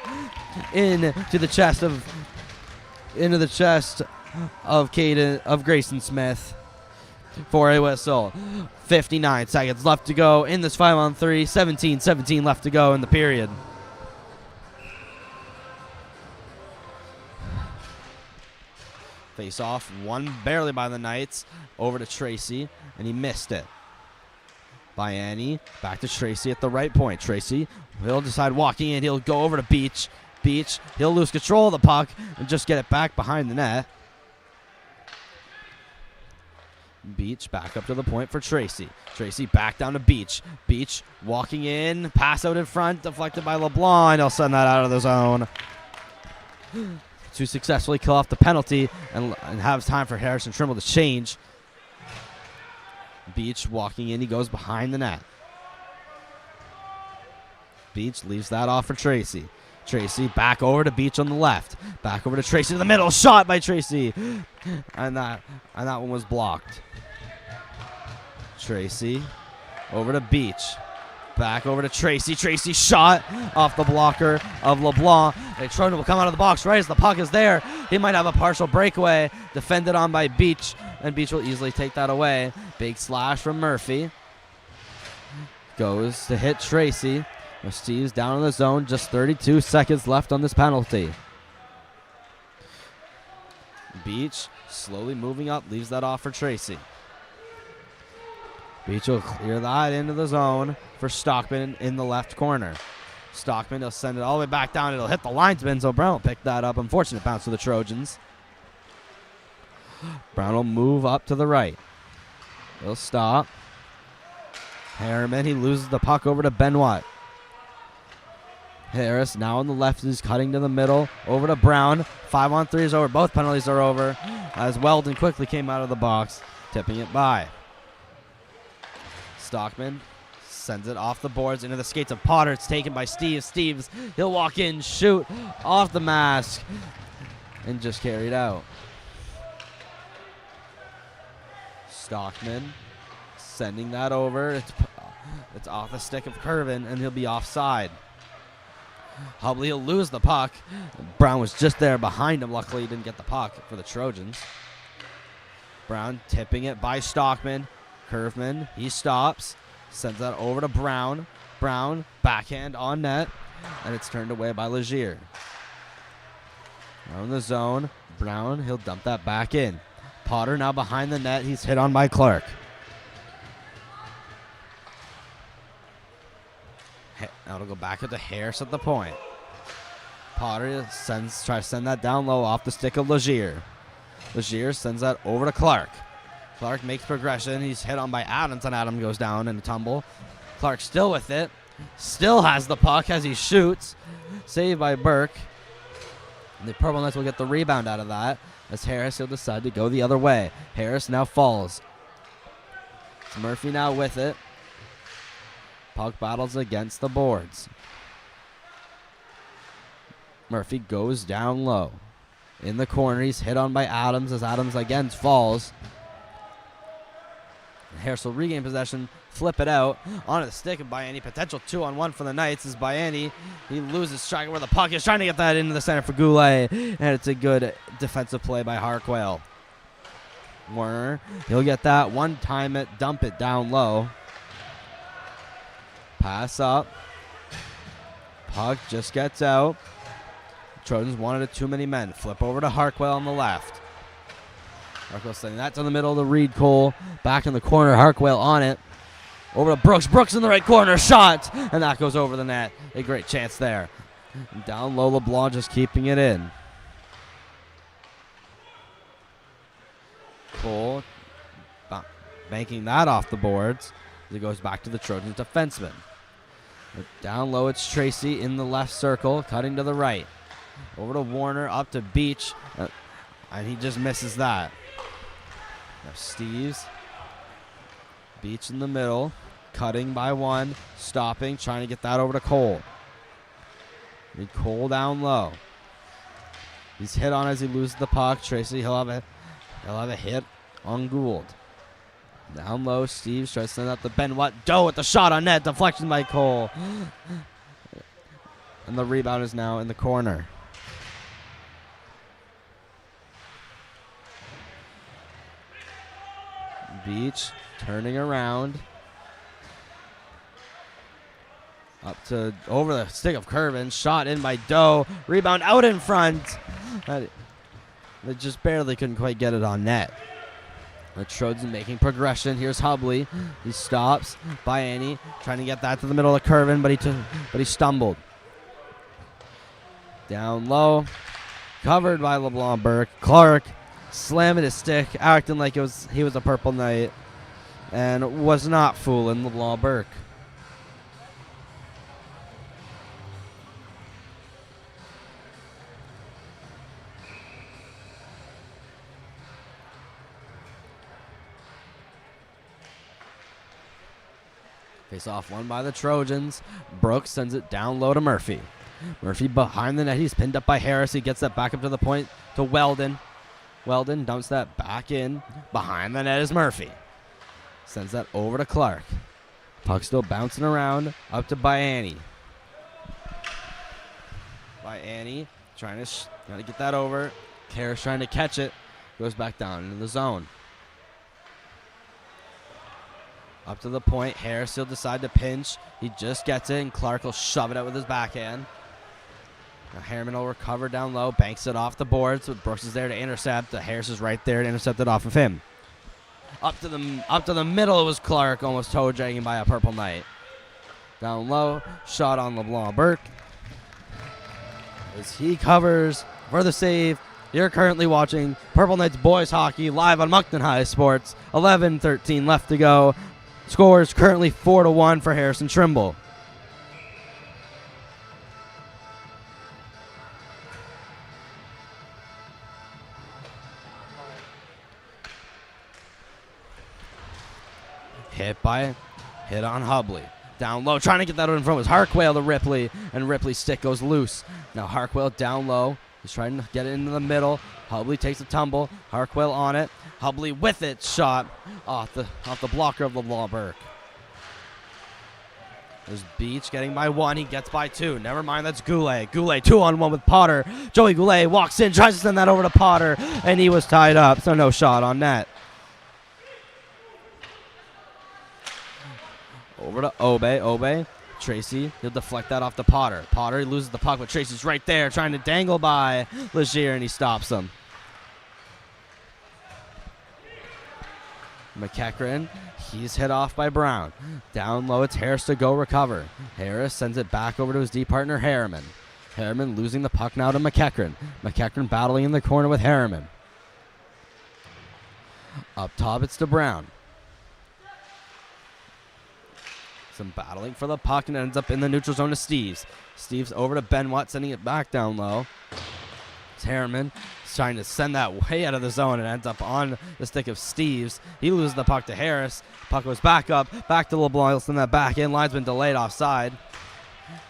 into the chest of Grayson Smith for a whistle. 59 seconds left to go in this 5-on-3. 17 left to go in the period. Face off, won barely by the Knights. Over to Tracy, and he missed it. Biani, back to Tracy at the right point. Tracy, he'll decide walking in. He'll go over to Beach. Beach, he'll lose control of the puck and just get it back behind the net. Beach back up to the point for Tracy. Tracy back down to Beach. Beach walking in, pass out in front, deflected by LeBlanc. He'll send that out of the zone to successfully kill off the penalty and have time for Harrison Trimble to change. Beach walking in, he goes behind the net. Beach leaves that off for Tracy. Tracy back over to Beach on the left. Back over to Tracy in the middle. Shot by Tracy. And that one was blocked. Tracy over to Beach. Back over to Tracy. Tracy shot off the blocker of LeBlanc. Trojan will come out of the box right as the puck is there. He might have a partial breakaway. Defended on by Beach. And Beach will easily take that away. Big slash from Murphy. Goes to hit Tracy. Steve's down in the zone. Just 32 seconds left on this penalty. Beach slowly moving up. Leaves that off for Tracy. Beach will clear that into the zone for Stockman in the left corner. Stockman will send it all the way back down. It'll hit the linesman, so Brown will pick that up. Unfortunate bounce for the Trojans. Brown will move up to the right. He'll stop. Harriman, he loses the puck over to Benoit. Harris now on the left is cutting to the middle. Over to Brown. 5-on-3 is over. Both penalties are over as Weldon quickly came out of the box, tipping it by. Stockman sends it off the boards into the skates of Potter. It's taken by Steve. Steves, he'll walk in, shoot off the mask, and just carried out. Stockman sending that over. It's off the stick of Curvin, and he'll be offside. Hubley will lose the puck. Brown was just there behind him. Luckily, he didn't get the puck for the Trojans. Brown tipping it by Stockman. Curveman, he stops. Sends that over to Brown. Brown, backhand on net. And it's turned away by Legier. Now in the zone. Brown, he'll dump that back in. Potter now behind the net. He's hit on by Clark. Now it'll go back up to Harris at the point. Potter tries to send that down low off the stick of Legier. Legier sends that over to Clark. Clark makes progression. He's hit on by Adams, and Adam goes down in a tumble. Clark still with it. Still has the puck as he shoots. Saved by Burke. And the Purple Knights will get the rebound out of that as Harris will decide to go the other way. Harris now falls. It's Murphy now with it. Puck battles against the boards. Murphy goes down low. In the corner, he's hit on by Adams as Adams again falls. Harris will regain possession, flip it out onto the stick of Biani. Potential 2-on-1 for the Knights as Biani, he loses track of where the puck is, trying to get that into the center for Goulet, and it's a good defensive play by Harquail. Warner, he'll get that one time it, dump it down low. Pass up. Puck just gets out. Trojans wanted it too many men. Flip over to Harquail on the left. Harquail sending that to the middle to Reed Cole. Back in the corner, Harquail on it. Over to Brooks. Brooks in the right corner. Shot. And that goes over the net. A great chance there. And down low, LeBlanc just keeping it in. Cole banking that off the boards as it goes back to the Trojans defenseman. But down low, it's Tracy in the left circle, cutting to the right. Over to Warner, up to Beach, and he just misses that. Now Steves. Beach in the middle, cutting by one, stopping, trying to get that over to Cole. Reed Cole down low. He's hit on as he loses the puck. Tracy, he'll have a hit on Gould. Down low, Steves tries to send out the Benoit. Doe with the shot on net. Deflection by Cole. And the rebound is now in the corner. Beach turning around. Up to over the stick of Curvin. Shot in by Doe. Rebound out in front. They just barely couldn't quite get it on net. The Trojans making progression. Here's Hubley. He stops. Biani trying to get that to the middle of Curvin, but he stumbled. Down low. Covered by LeBlanc Burke. Clark slamming his stick, acting like he was a Purple Knight, and was not fooling LeBlanc Burke. Face off won by the Trojans. Brooks sends it down low to Murphy. Murphy behind the net. He's pinned up by Harris. He gets that back up to the point to Weldon. Weldon dumps that back in. Behind the net is Murphy. Sends that over to Clark. Puck still bouncing around. Up to Biani. Biani trying to get that over. Harris trying to catch it. Goes back down into the zone. Up to the point. Harris will decide to pinch. He just gets it, and Clark will shove it out with his backhand. Now Harriman will recover down low, banks it off the boards. So Brooks is there to intercept. Harris is right there to intercept it off of him. Up to the middle, it was Clark, almost toe dragging by a Purple Knight. Down low, shot on LeBlanc Burke. As he covers for the save. You're currently watching Purple Knights boys hockey live on Moncton High Sports. 11:13 left to go. Scores currently 4-1 for Harrison Trimble. Hit on Hubley. Down low, trying to get that in front was Harkwell to Ripley, and Ripley's stick goes loose. Now Harkwell down low. He's trying to get it into the middle. Hubley takes a tumble. Harkwell on it. Hubley with it. Shot off the blocker of LeBlanc Burke. There's Beach getting by one. He gets by two. Never mind, that's Goulet. Goulet 2-on-1 with Potter. Joey Goulet walks in, tries to send that over to Potter, and he was tied up, so no shot on net. Over to Obe. Obe. Tracy, he'll deflect that off to Potter. Potter loses the puck, but Tracy's right there trying to dangle by Legier, and he stops him. McEachran, he's hit off by Brown. Down low, it's Harris to go recover. Harris sends it back over to his D partner, Harriman. Harriman losing the puck now to McEachran. McEachran battling in the corner with Harriman. Up top, it's to Brown. Some battling for the puck, and ends up in the neutral zone to Steves. Steves over to Benoit, sending it back down low. It's Harriman. He's trying to send that way out of the zone, and ends up on the stick of Steves. He loses the puck to Harris. Puck goes back up, back to LeBlanc. He'll send that back in. Line's been delayed offside.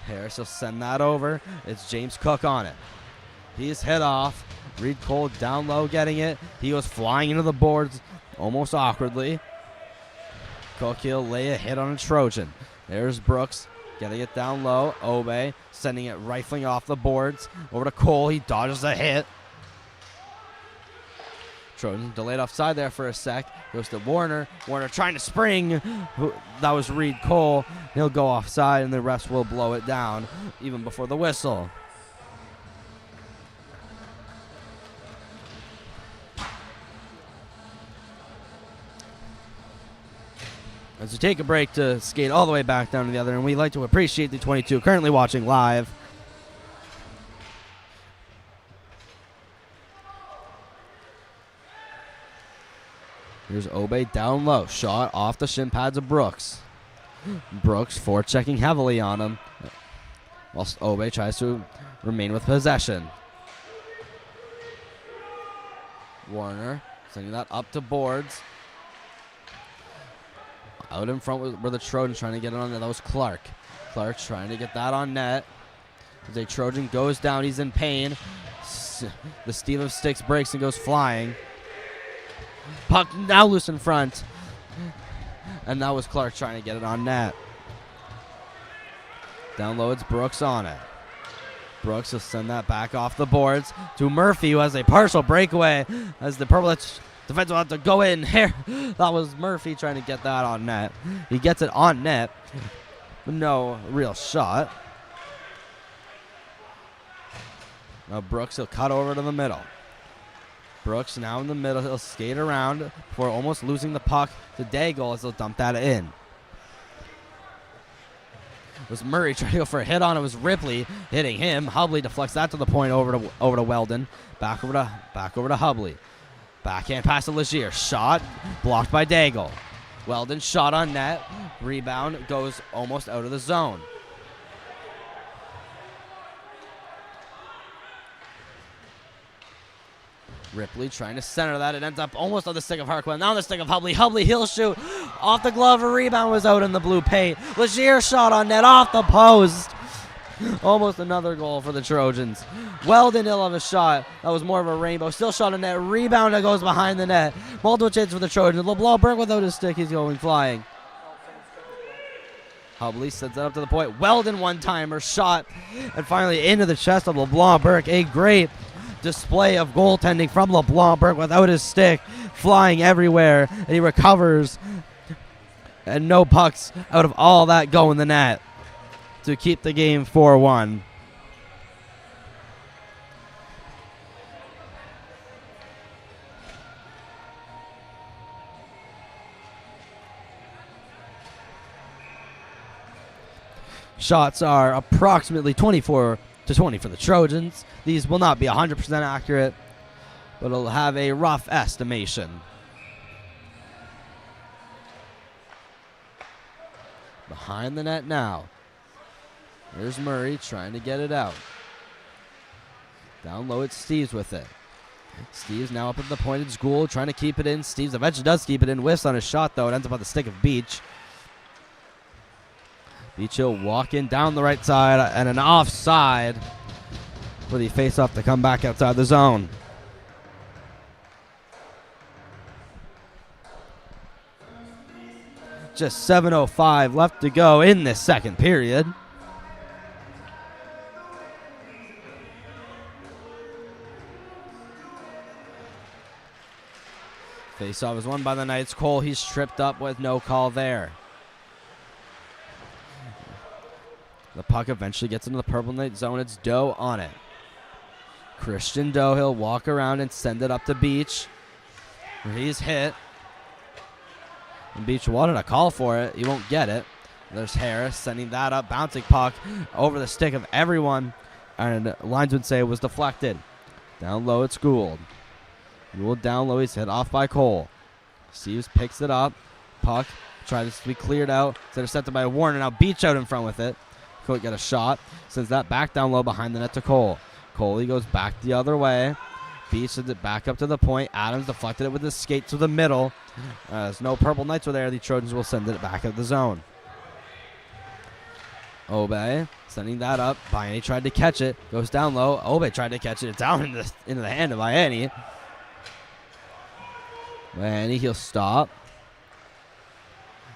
Harris will send that over. It's James Cook on it. He's hit off. Reed Cole down low getting it. He was flying into the boards almost awkwardly. Cook, he'll lay a hit on a Trojan. There's Brooks getting it down low. Obe sending it rifling off the boards. Over to Cole. He dodges a hit. Trojan delayed offside there for a sec. Goes to Warner. Warner trying to spring. That was Reed Cole. He'll go offside, and the refs will blow it down even before the whistle. As we take a break to skate all the way back down to the other, and we'd like to appreciate the 22 currently watching live. Here's Obe down low. Shot off the shin pads of Brooks. Brooks forechecking heavily on him, whilst Obe tries to remain with possession. Warner sending that up to boards. Out in front were the Trojans trying to get it on net. That was Clark. Clark trying to get that on net. As a Trojan goes down, he's in pain. The Steve of Sticks breaks and goes flying. Puck now loose in front. And that was Clark trying to get it on net. Down low, it's Brooks on it. Brooks will send that back off the boards to Murphy, who has a partial breakaway as the Purple defense will have to go in here. That was Murphy trying to get that on net. He gets it on net. No real shot. Now Brooks will cut over to the middle. Brooks now in the middle. He'll skate around before almost losing the puck to Daigle as he'll dump that in. It was Murray trying to go for a hit on it. It was Ripley hitting him. Hubley deflects that to the point over to Weldon. Back over to Hubley. Backhand pass to Legier. Shot blocked by Daigle. Weldon shot on net. Rebound goes almost out of the zone. Ripley trying to center that. It ends up almost on the stick of Harquin. Now on the stick of Hubley. Hubley, he'll shoot. Off the glove. A rebound was out in the blue paint. Legier shot on net off the post. Almost another goal for the Trojans. Weldon, he'll have a shot. That was more of a rainbow. Still shot on net. Rebound that goes behind the net. Multiple chances for the Trojans. LeBlanc Burke without his stick. He's going flying. Hubley sends it up to the point. Weldon one-timer shot. And finally into the chest of LeBlanc Burke. A great display of goaltending from LeBlanc Burke without his stick, flying everywhere, and he recovers, and no pucks out of all that go in the net to keep the game 4-1. Shots are approximately 24-20 for the Trojans. These will not be 100% accurate, but it'll have a rough estimation. Behind the net now. There's Murray trying to get it out. Down low, it's Steves with it. Steves now up at the point. It's Gould trying to keep it in. Steves eventually does keep it in. Whiffs on his shot, though. It ends up on the stick of Beach. Beach will walk in down the right side and an offside for the face-off to come back outside the zone. Just 7:05 left to go in this second period. Face-off is won by the Knights. Cole, he's tripped up with no call there. The puck eventually gets into the Purple Knight zone. It's Doe on it. Christian Doe, he'll walk around and send it up to Beach. He's hit. And Beach wanted a call for it. He won't get it. There's Harris sending that up. Bouncing puck over the stick of everyone. And linesmen say it was deflected. Down low, it's Gould. Gould down low. He's hit off by Cole. Steves picks it up. Puck tries to be cleared out. It's intercepted by Warner. Now Beach out in front with it. Could get a shot. Sends that back down low behind the net to Cole. Cole, he goes back the other way. Beach sends it back up to the point. Adams deflected it with his skate to the middle. As no Purple Knights were there, the Trojans will send it back at the zone. Obe sending that up. Bayani tried to catch it. Goes down low. Obe tried to catch it. It's down into the hand of Bayani. Bayani, he'll stop.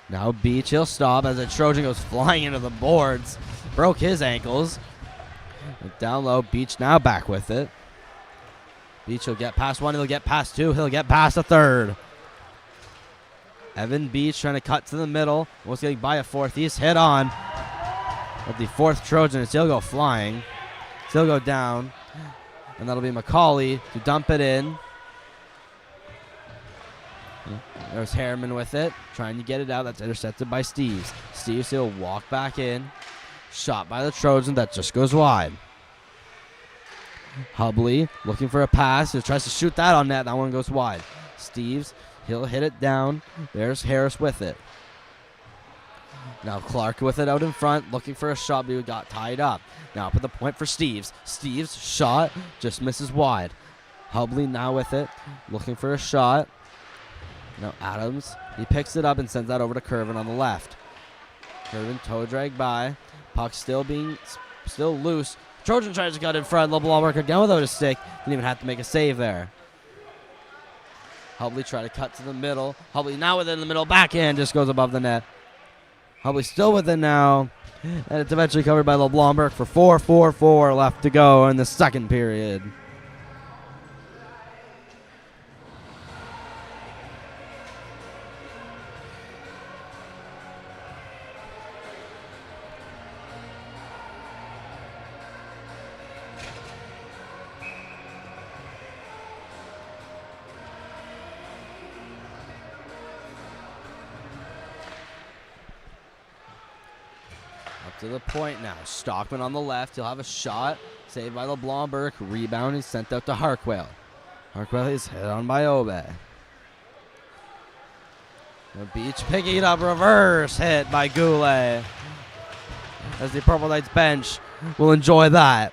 Now Beach, he'll stop as the Trojan goes flying into the boards. Broke his ankles. Down low, Beach now back with it. Beach will get past one, he'll get past two, he'll get past a third. Evan Beach trying to cut to the middle. Almost getting by a fourth. He's hit on. But the fourth Trojan, he'll go flying. He'll go down. And that'll be McCauley to dump it in. There's Harriman with it, trying to get it out. That's intercepted by Steves. Steves, he'll walk back in. Shot by the Trojan, that just goes wide. Hubley looking for a pass. He tries to shoot that on net. That one goes wide. Steves, he'll hit it down. There's Harris with it. Now Clark with it out in front, looking for a shot, but he got tied up. Now up at the point for Steves. Steves, shot, just misses wide. Hubley now with it, looking for a shot. Now Adams, he picks it up and sends that over to Curvin on the left. Curvin toe drag by. Puck still loose Trojan tries to cut in front. LeBlanc work again without a stick. Didn't even have to make a save there. Hubley try to cut to the middle. Hubley now within the middle. Backhand just goes above the net. Hubley still within now. And it's eventually covered by LeBlanc for 4-4-4 left to go in the second period. To the point now. Stockman on the left. He'll have a shot. Saved by LeBlanc Burke. Rebound is sent out to Harkwell. Harkwell is hit on by Obe. The Beach picking it up. Reverse hit by Goulet. As the Purple Knights bench will enjoy that.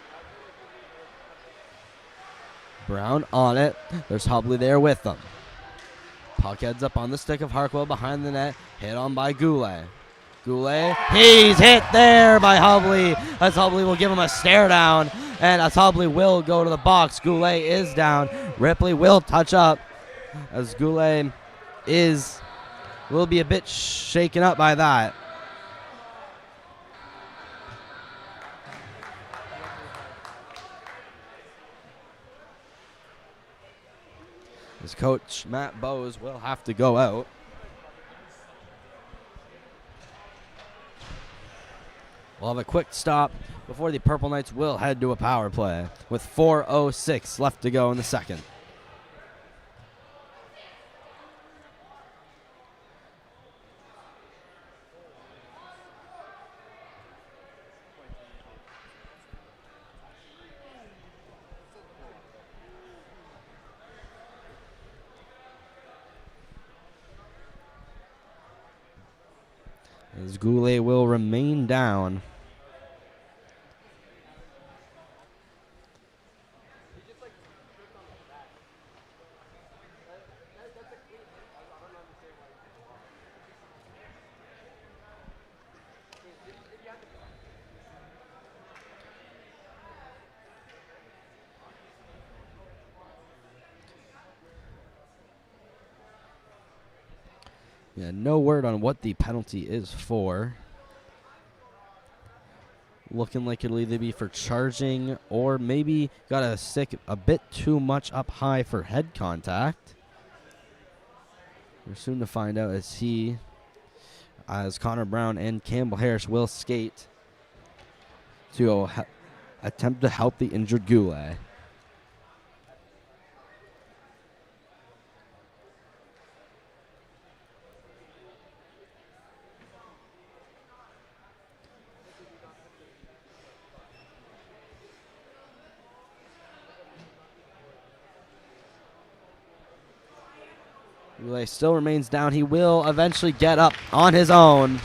Brown on it. There's Hubley there with them. Puck heads up on the stick of Harkwell behind the net. Hit on by Goulet. Goulet, he's hit there by Hubley, as Hubley will give him a stare down, and as Hubley will go to the box. Goulet is down. Ripley will touch up, as Goulet will be a bit shaken up by that. His coach, Matt Bowes, will have to go out. We'll have a quick stop before the Purple Knights will head to a power play with 4:06 left to go in the second. As Goulet will remain down. Yeah, no word on what the penalty is for. Looking like it'll either be for charging or maybe got a stick a bit too much up high for head contact. We're soon to find out as Connor Brown and Campbell Harris will skate to attempt to help the injured Goulet. Goulet still remains down. He will eventually get up on his own.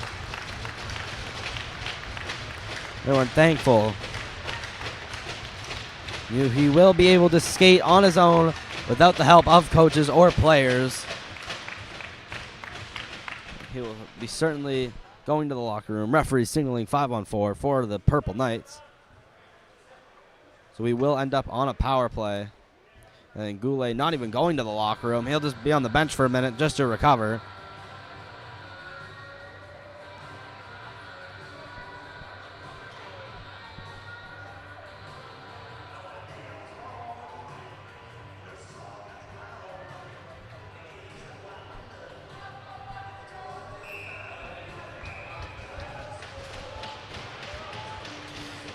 Everyone thankful. He will be able to skate on his own without the help of coaches or players. He will be certainly going to the locker room. Referee signaling 5-on-4 for the Purple Knights. So we will end up on a power play. And Goulet not even going to the locker room. He'll just be on the bench for a minute just to recover.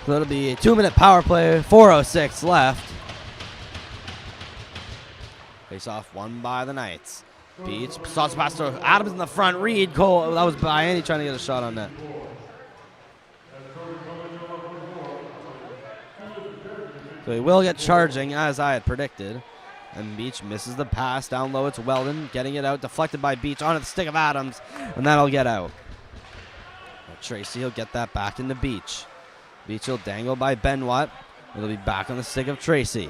So it'll be a 2-minute power play, 4:06 left. Face off won by the Knights. Beach starts pass to Adams in the front. Reed, Cole, that was by Andy trying to get a shot on net. So he will get charging as I had predicted. And Beach misses the pass. Down low, it's Weldon getting it out. Deflected by Beach onto the stick of Adams. And that'll get out. But Tracy will get that back into Beach. Beach will dangle by Benoit. It'll be back on the stick of Tracy.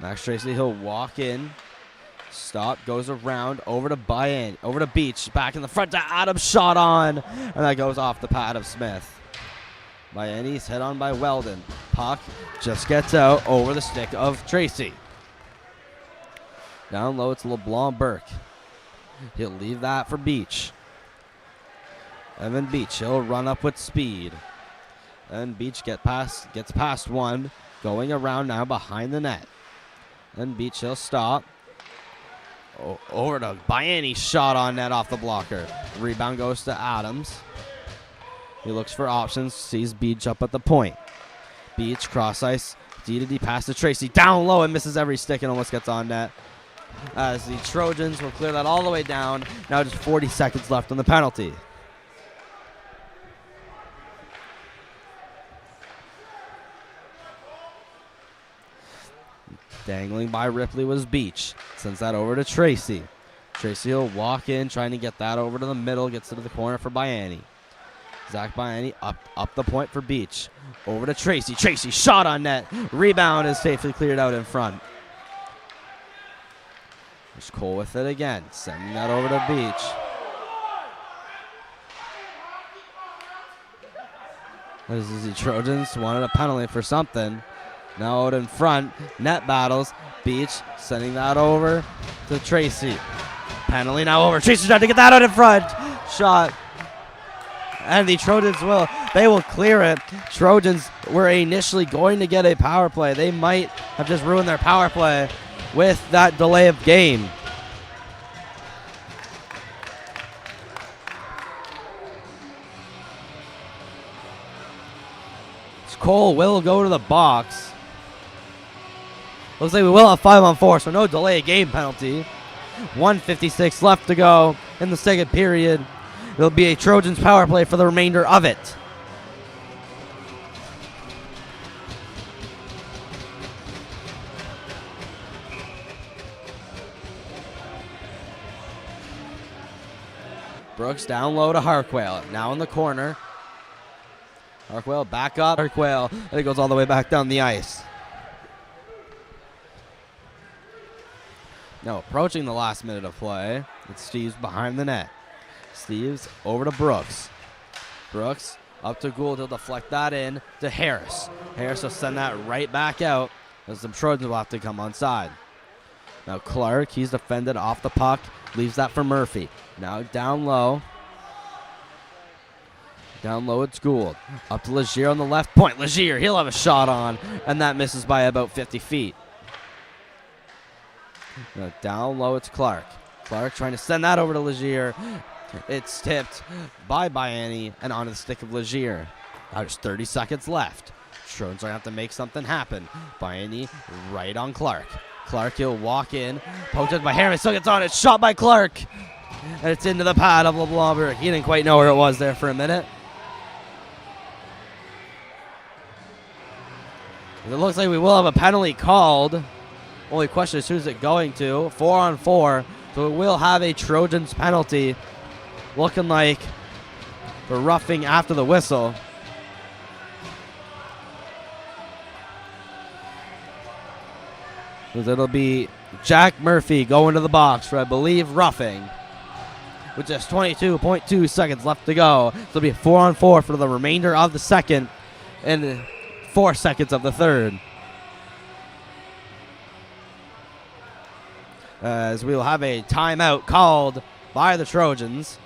Max Tracy, he'll walk in. Stop, goes around, over to Beach. Back in the front to Adams, shot on. And that goes off the pad of Smith. He's hit on by Weldon. puck just gets out over the stick of Tracy. Down low, it's LeBlanc Burke. He'll leave that for Beach. Evan Beach, he'll run up with speed. And Beach gets past one, going around now behind the net. Then Beach, he'll stop. Over to Biani, shot on net off the blocker. Rebound goes to Adams. He looks for options, sees Beach up at the point. Beach, cross ice, D-to-D pass to Tracy. Down low and misses every stick and almost gets on net. As the Trojans will clear that all the way down. Now just 40 seconds left on the penalty. Dangling by Ripley was Beach. Sends that over to Tracy. Tracy will walk in, trying to get that over to the middle. Gets it to the corner for Biani. Zach Biani up the point for Beach. Over to Tracy. Tracy, shot on net. Rebound is safely cleared out in front. There's Cole with it again. Sending that over to Beach. This is the Trojans wanted a penalty for something. Now out in front, net battles. Beach sending that over to Tracy. Penalty now over. Tracy trying to get that out in front. Shot. And the Trojans they will clear it. Trojans were initially going to get a power play. They might have just ruined their power play with that delay of game. Cole will go to the box. Looks like we will have 5-on-4, so no delay game penalty. 1:56 left to go in the second period. It'll be a Trojans power play for the remainder of it. Brooks down low to Harquail. Now in the corner. Harquail back up. Harquail. And it goes all the way back down the ice. Now approaching the last minute of play. It's Steves behind the net. Steves over to Brooks. Brooks up to Gould. He'll deflect that in to Harris. Harris will send that right back out as the Trojans will have to come on side. Now Clark, he's defended off the puck. Leaves that for Murphy. Now down low. Down low it's Gould. Up to Legier on the left point. Legier, he'll have a shot on, and that misses by about 50 feet. Now down low it's Clark. Clark trying to send that over to Legier. It's tipped by Biani and onto the stick of Legier. Now there's 30 seconds left. Trojans are going to have to make something happen. Biani right on Clark. Clark, he'll walk in. Poked it by Harris. Still gets on it. Shot by Clark. And it's into the pad of LeBlanc. He didn't quite know where it was there for a minute. It looks like we will have a penalty called. Only question is who's it going to. 4-on-4. So we will have a Trojans penalty. Looking like for roughing after the whistle. It'll be Jack Murphy going to the box for, I believe, roughing. With just 22.2 seconds left to go. So it'll be 4-on-4 for the remainder of the second and 4 seconds of the third. As we will have a timeout called by the Trojans.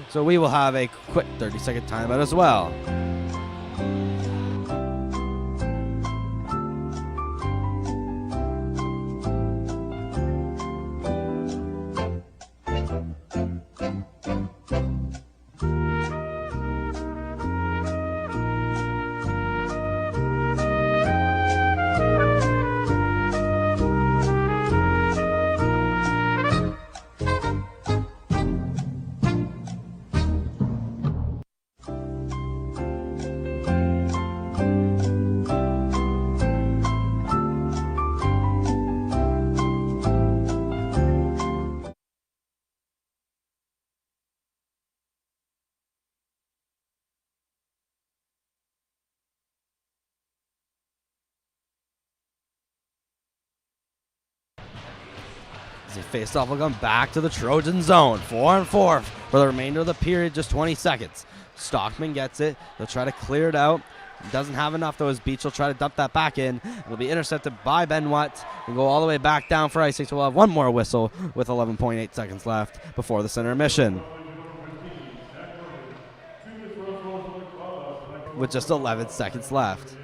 So we will have a quick 30-second timeout as well. The face-off will come back to the Trojan zone. 4-on-4 for the remainder of the period, just 20 seconds. Stockman gets it. They'll try to clear it out. Doesn't have enough though as Beach will try to dump that back in. It'll be intercepted by Benoit and go all the way back down for icing. So we'll have one more whistle with 11.8 seconds left before the center mission. With just 11 seconds left.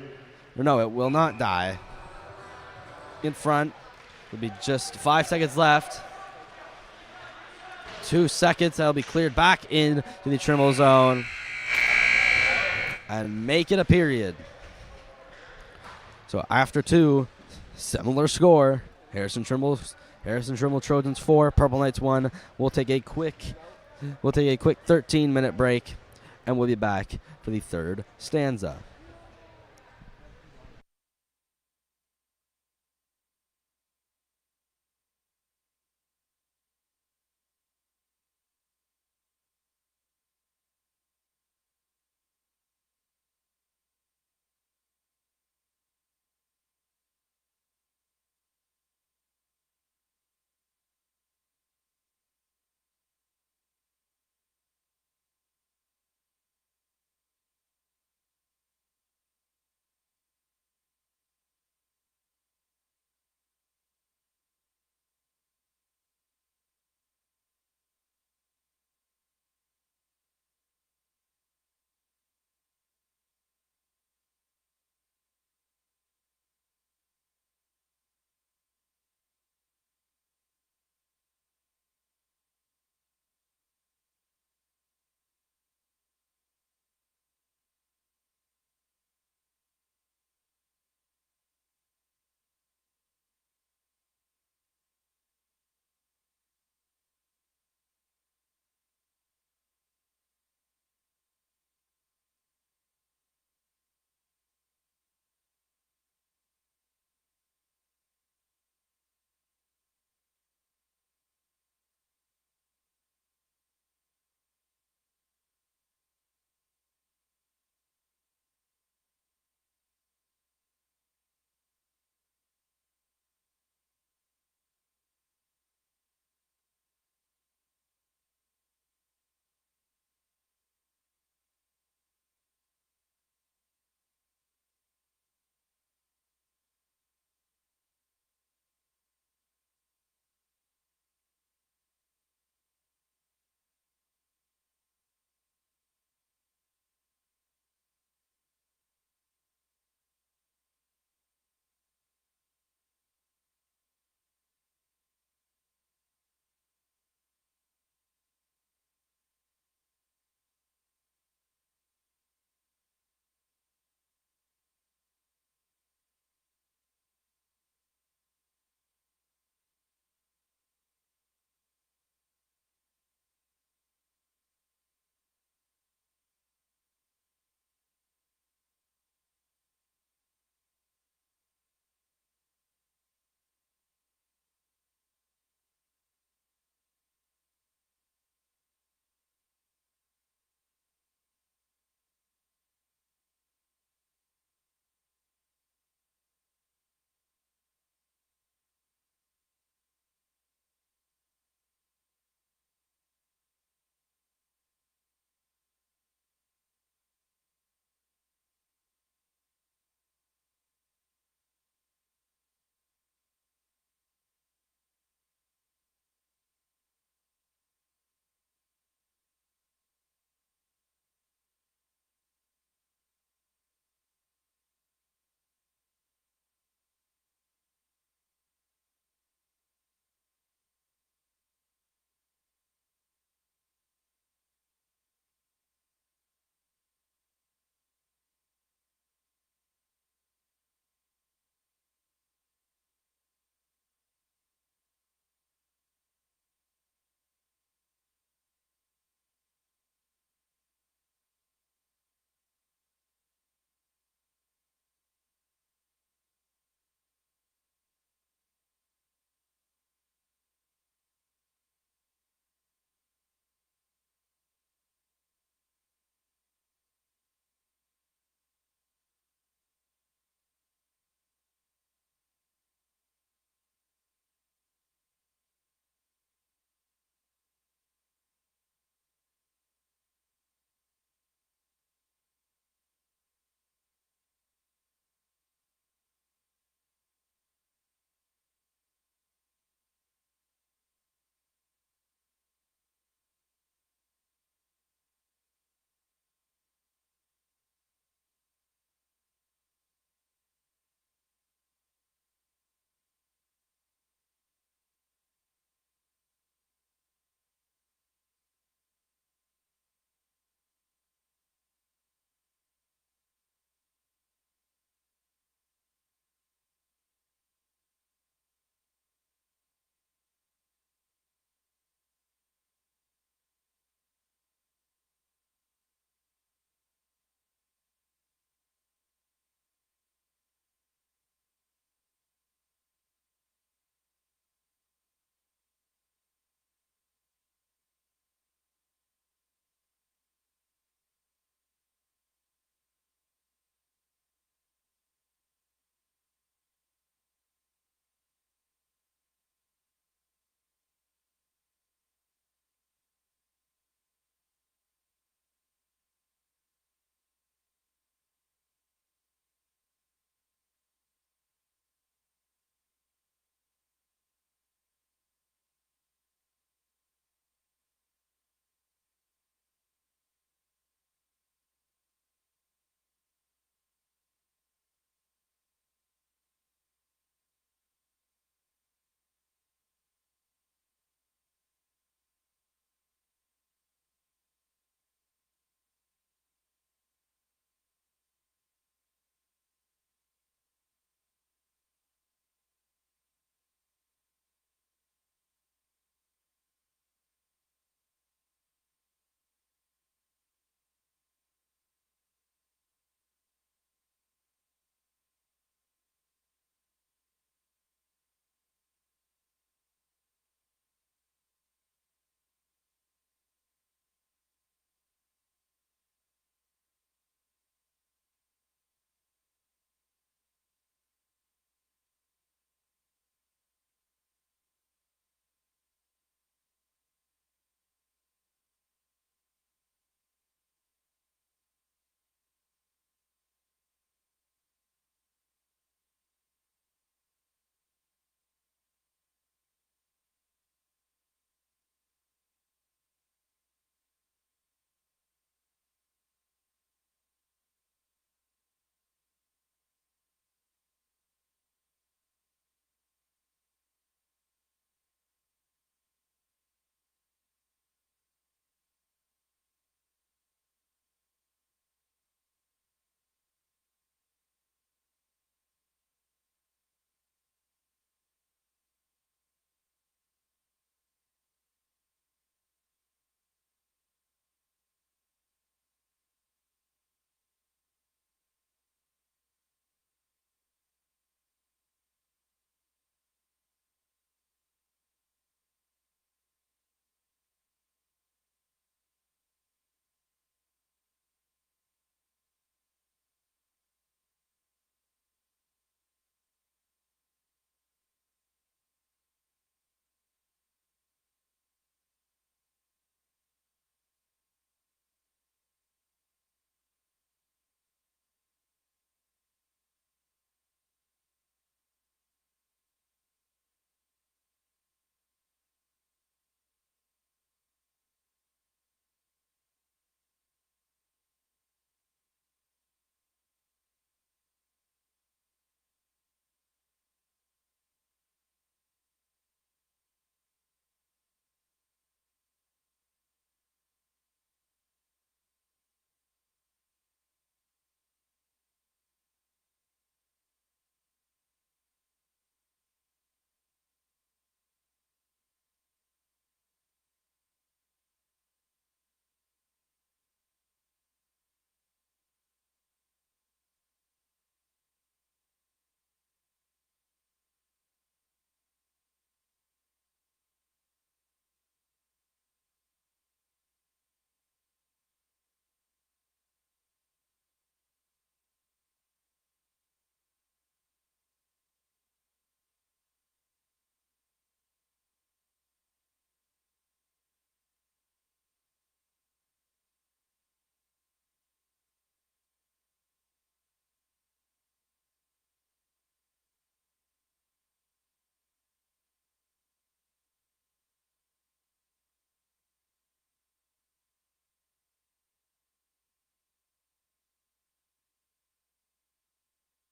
Or no, it will not die. In front. It'll be just 5 seconds left. 2 seconds. That'll be cleared back in to the Trimble zone. And make it a period. So after 2, similar score. Harrison Trimble Trojans 4, Purple Knights 1. We'll take a quick 13-minute break, and we'll be back for the third stanza.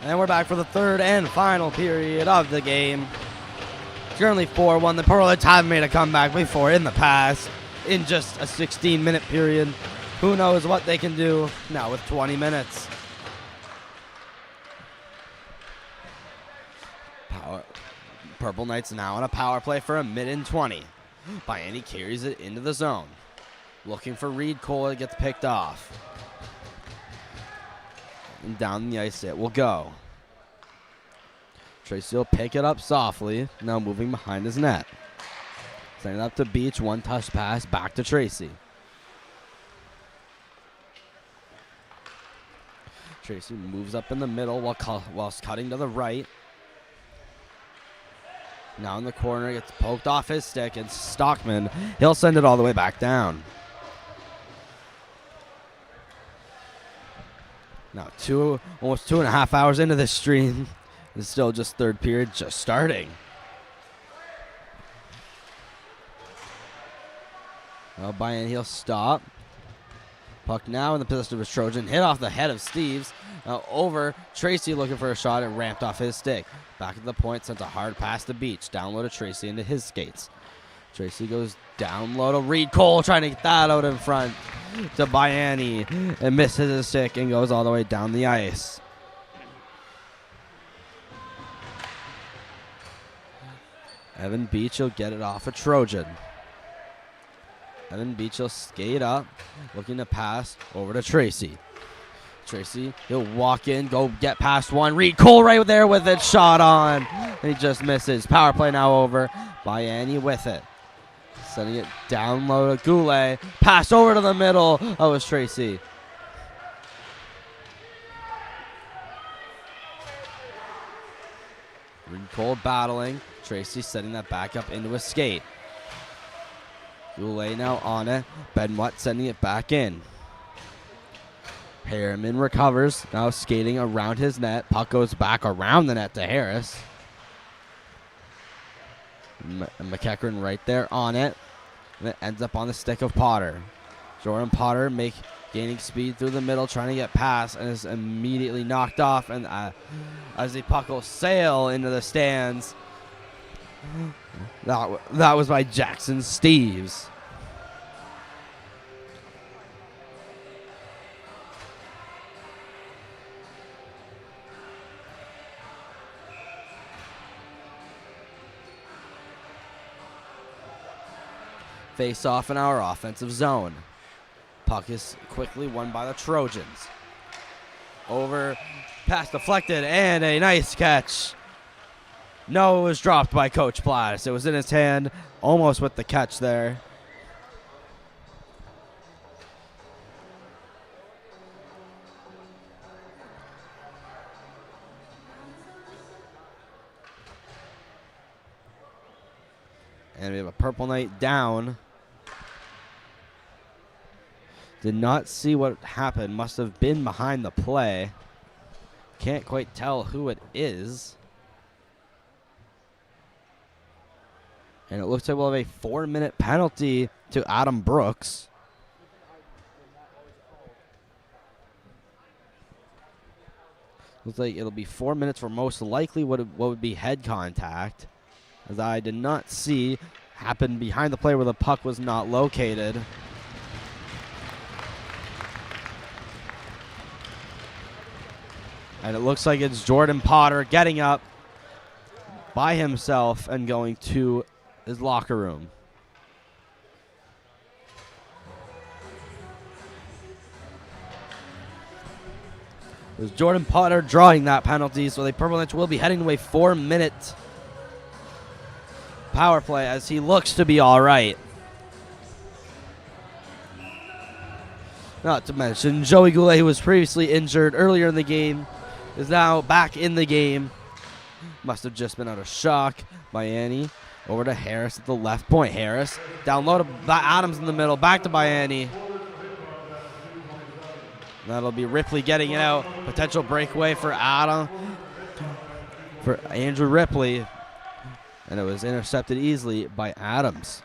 And we're back for the third and final period of the game. It's currently 4-1. The Purple Knights haven't made a comeback before in the past in just a 16-minute period. Who knows what they can do now with 20 minutes. Purple Knights now on a power play for a mid and 20. Biani carries it into the zone. Looking for Reed Cole. It gets picked off. And down the ice it will go. Tracy will pick it up softly. Now moving behind his net. Sending it up to Beach. One touch pass back to Tracy. Tracy moves up in the middle whilst cutting to the right. Now in the corner, gets poked off his stick, and Stockman, he'll send it all the way back down. Now almost 2.5 hours into this stream. It's still just third period, just starting. Well, Bian, he'll stop. Puck now in the possession of his Trojan. Hit off the head of Steves. Now over. Tracy looking for a shot and ramped off his stick. Back at the point, sends a hard pass to Beach. Down low to Tracy into his skates. Tracy goes down low to Reed Cole, trying to get that out in front to Biani. And misses his stick and goes all the way down the ice. Evan Beach will get it off a Trojan. Evan Beach will skate up, looking to pass over to Tracy. Tracy, he'll walk in, go get past one. Reed Cole right there with it, shot on. And he just misses. Power play now over. Biani with it. Sending it down low to Goulet. Pass over to the middle. Oh, it's Tracy. Reed Cole battling. Tracy setting that back up into a skate. Goulet now on it. Benoit sending it back in. Harriman recovers. Now skating around his net. Puck goes back around the net to Harris. McEachran right there on it. And it ends up on the stick of Potter. Jordan Potter gaining speed through the middle, trying to get past, and is immediately knocked off. And as the puck will sail into the stands, that was by Jackson Steves. Face off in our offensive zone. Puck is quickly won by the Trojans. Over, pass deflected, and a nice catch. No, it was dropped by Coach Plattis. It was in his hand, almost with the catch there. And we have a Purple Knight down. Did not see what happened. Must have been behind the play. Can't quite tell who it is. And it looks like we'll have a 4-minute penalty to Adam Brooks. Looks like it'll be 4 minutes for most likely what would be head contact. As I did not see happen behind the play where the puck was not located. And it looks like it's Jordan Potter getting up by himself and going to his locker room. It was Jordan Potter drawing that penalty, so the Purple Knights will be heading to a 4-minute power play as he looks to be all right. Not to mention, Joey Goulet, who was previously injured earlier in the game, is now back in the game. Must have just been out of shock. Biani over to Harris at the left point. Harris down low to Adams in the middle. Back to Biani. That'll be Ripley getting it out. Potential breakaway for Andrew Ripley. And it was intercepted easily by Adams.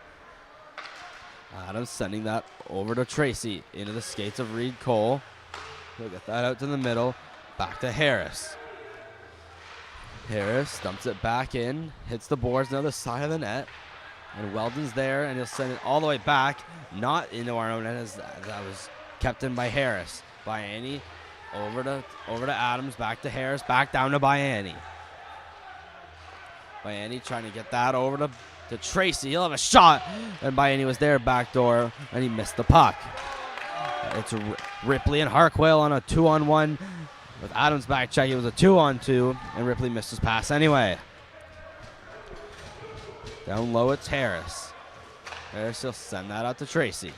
Adams sending that over to Tracy. Into the skates of Reed Cole. He'll get that out to the middle. Back to Harris. Harris dumps it back in, hits the boards on the other side of the net. And Weldon's there, and he'll send it all the way back, not into our own net, as that was kept in by Harris. Biani over to Adams, back to Harris, back down to Biani. Biani trying to get that over to Tracy. He'll have a shot, and Biani was there backdoor, and he missed the puck. It's Ripley and Harquail on a 2-on-1. With Adams back check, it was a 2-on-2, and Ripley missed his pass anyway. Down low, it's Harris. Harris will send that out to Tracy.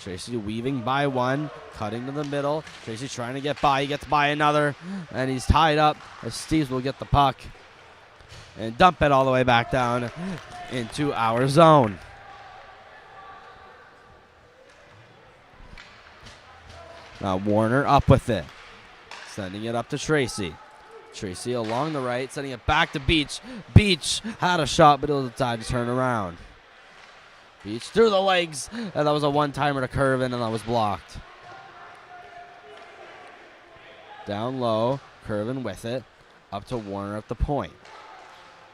Tracy weaving by one, cutting to the middle. Tracy trying to get by. He gets by another, and he's tied up as Steves will get the puck and dump it all the way back down into our zone. Now Warner up with it, sending it up to Tracy. Tracy along the right, sending it back to Beach. Beach had a shot, but it was time to turn around. Beach through the legs, and that was a one-timer to Curvin, and that was blocked. Down low, Curvin with it, up to Warner at the point.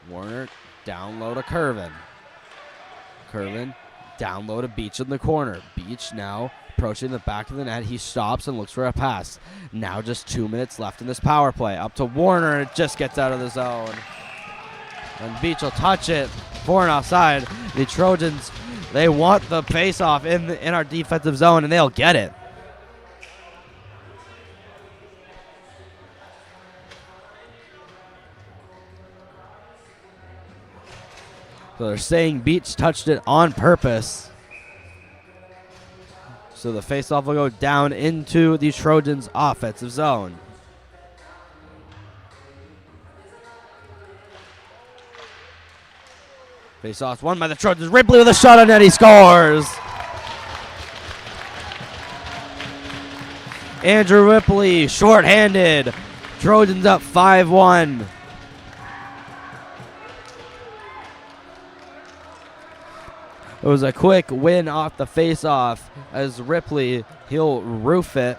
Warner down low to Curvin. Curvin down low to Beach in the corner. Beach now approaching the back of the net. He stops and looks for a pass. Now just 2 minutes left in this power play. Up to Warner, and it just gets out of the zone. And Beach will touch it. 4 and offside. The Trojans, they want the face-off in our defensive zone, and they'll get it. So they're saying Beach touched it on purpose. So the faceoff will go down into the Trojans' offensive zone. Faceoff won by the Trojans. Ripley with a shot on net. He scores. Andrew Ripley, shorthanded. Trojans up 5-1. It was a quick win off the face-off as Ripley, he'll roof it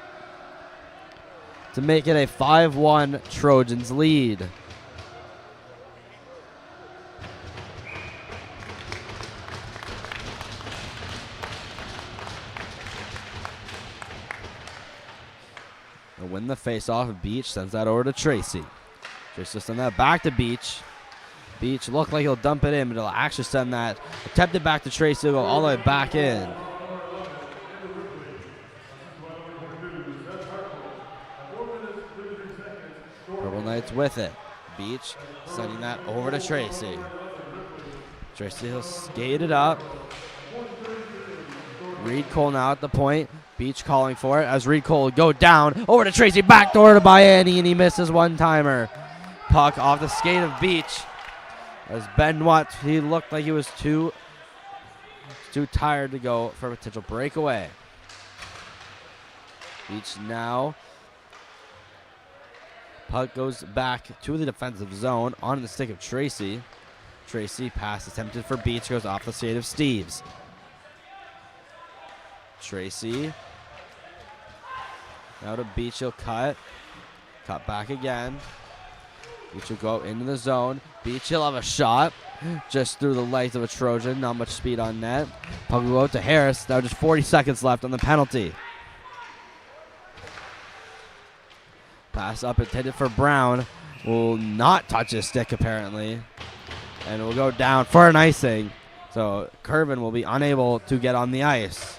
to make it a 5-1 Trojans lead. And win the face-off, Beach sends that over to Tracy. Tracy will send that back to Beach. Beach looked like he'll dump it in, but he'll actually send that. Attempt it back to Tracy. He'll go all the way back in. Purple Knights with it. Beach sending that over to Tracy. Tracy, he'll skate it up. Reed Cole now at the point. Beach calling for it as Reed Cole will go down. Over to Tracy. Backdoor to Biani, and he misses one-timer. Puck off the skate of Beach. As Ben Watts, he looked like he was too tired to go for a potential breakaway. Beach now. Puck goes back to the defensive zone on the stick of Tracy. Tracy pass attempted for Beach, goes off the skate of Steves. Tracy. Now to Beach, he'll cut. Cut back again. Beach will go into the zone. Beach, he'll have a shot just through the legs of a Trojan. Not much speed on net. Puck will go out to Harris. Now just 40 seconds left on the penalty. Pass up intended for Brown. Will not touch his stick apparently. And it will go down for an icing. So Curvin will be unable to get on the ice.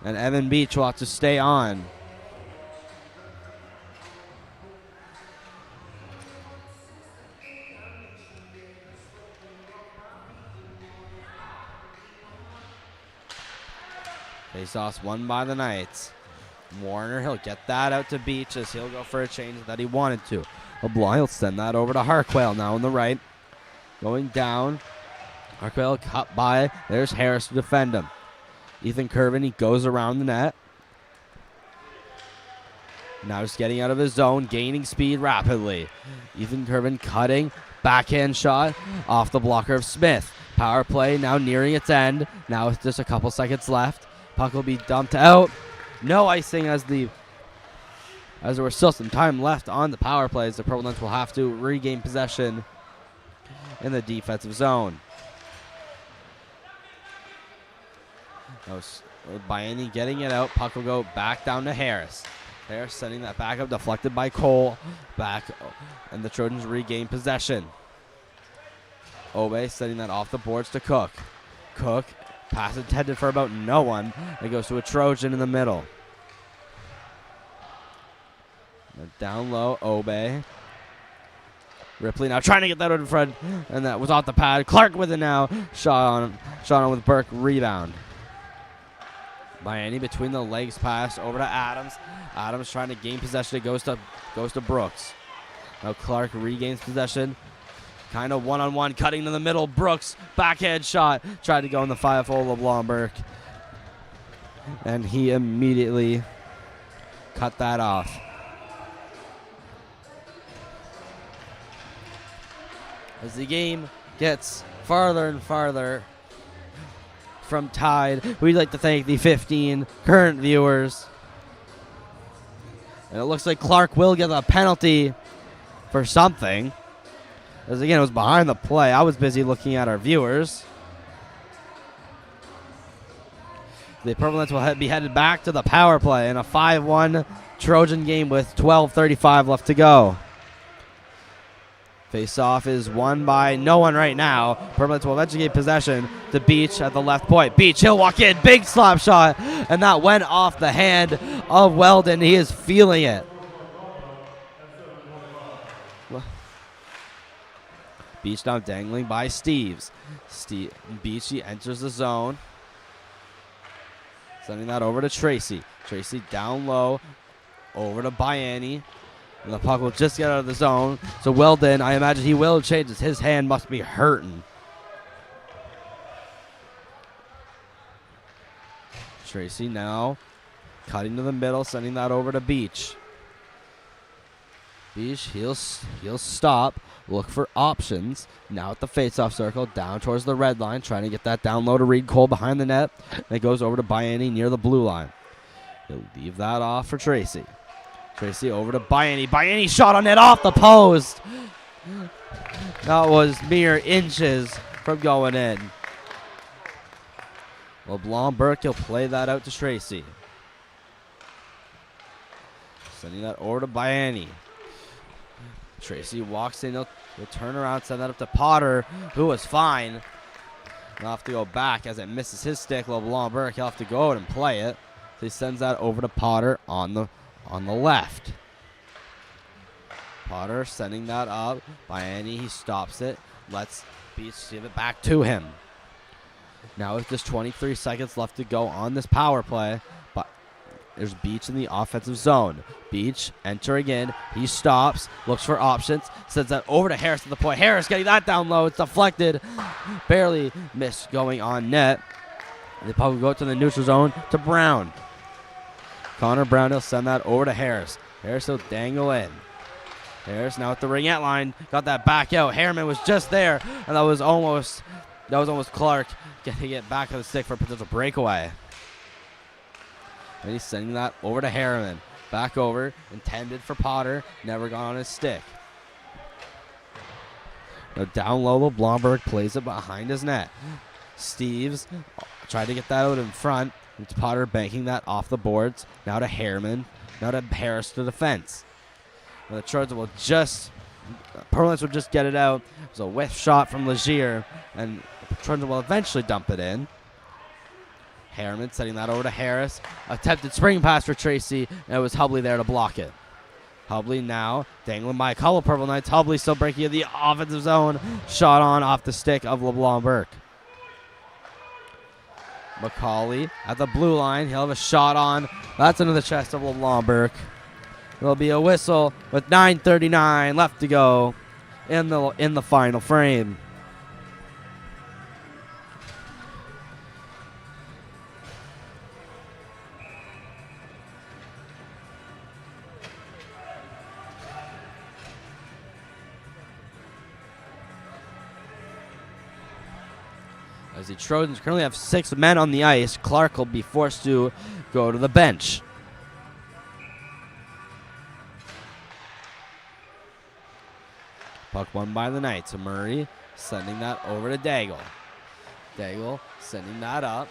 And Evan Beach will have to stay on. Faceoffs won by the Knights. Warner, he'll get that out to Beach as he'll go for a change that he wanted to. LeBlanc, he'll send that over to Harquail now on the right. Going down. Harquail cut by. There's Harris to defend him. Ethan Curvin, he goes around the net. Now just getting out of his zone, gaining speed rapidly. Ethan Curvin cutting. Backhand shot off the blocker of Smith. Power play now nearing its end. Now with just a couple seconds left. Puck will be dumped out. No icing as the As there was still some time left on the power plays, the Purple Knights will have to regain possession in the defensive zone. That was Biani getting it out. Puck will go back down to Harris. Harris sending that back up, deflected by Cole. Back, and the Trojans regain possession. Obe sending that off the boards to Cook. Cook, pass intended for about no one. It goes to a Trojan in the middle. Now down low, Obe. Ripley now trying to get that out in front, and that was off the pad. Clark with it now. Shot on with Burke, rebound. Miami between the legs pass over to Adams. Adams trying to gain possession. It goes to Brooks. Now Clark regains possession. Kind of one-on-one, cutting to the middle. Brooks, backhand shot. Tried to go in the 5-hole of LeBlanc Burke. And he immediately cut that off. As the game gets farther and farther from tied, we'd like to thank the 15 current viewers. And it looks like Clark will get a penalty for something. As again, it was behind the play. I was busy looking at our viewers. The Purple Knights will be headed back to the power play in a 5-1 Trojan game with 12:35 left to go. Face-off is won by no one right now. Purple Knights will eventually get possession to Beach at the left point. Beach, he'll walk in. Big slap shot. And that went off the hand of Weldon. He is feeling it. Beach now dangling by Steves. Beach, he enters the zone. Sending that over to Tracy. Tracy down low. Over to Biani. And the puck will just get out of the zone. So Weldon, I imagine he will change it. His hand must be hurting. Tracy now cutting to the middle, sending that over to Beach. Beach, he'll stop, look for options. Now at the face-off circle, down towards the red line, trying to get that down low to Reed Cole behind the net. And it goes over to Biani near the blue line. He'll leave that off for Tracy. Tracy over to Biani. Biani shot on net off the post. That was mere inches from going in. LeBlanc Burke, he'll play that out to Tracy. Sending that over to Biani. Tracy walks in, he'll turn around, send that up to Potter, who was fine. He'll have to go back as it misses his stick. LeBlanc Burke, he'll have to go out and play it. So he sends that over to Potter on the left. Potter sending that up. Biani, he stops it. Let's Beach give it back to him. Now with just 23 seconds left to go on this power play, but there's Beach in the offensive zone. Beach entering in. He stops, looks for options, sends that over to Harris at the point. Harris getting that down low. It's deflected. Barely missed going on net. And the puck will go to the neutral zone to Brown. Connor Brown will send that over to Harris. Harris will dangle in. Harris now at the ringette line. Got that back out. Harriman was just there. And that was almost Clark getting it back on the stick for a potential breakaway. And he's sending that over to Harriman. Back over. Intended for Potter. Never got on his stick. Now down low, LeBlanc Burke plays it behind his net. Steves tried to get that out in front. It's Potter banking that off the boards. Now to Harriman. Now to Harris to defense. And the Trojans will Purple Knights will just get it out. It was a whiff shot from Legier. And the Trojans will eventually dump it in. Harriman setting that over to Harris. Attempted spring pass for Tracy. And it was Hubley there to block it. Hubley now dangling by a couple of Purple Knights. Hubley still breaking in the offensive zone. Shot on off the stick of LeBlanc Burke. McCauley at the blue line. He'll have a shot on. That's into the chest of LeBlanc Burke. There'll be a whistle with 9:39 left to go in the final frame. As the Trojans currently have 6 men on the ice, Clark will be forced to go to the bench. Puck won by the Knights. Murray sending that over to Daigle. Daigle sending that up.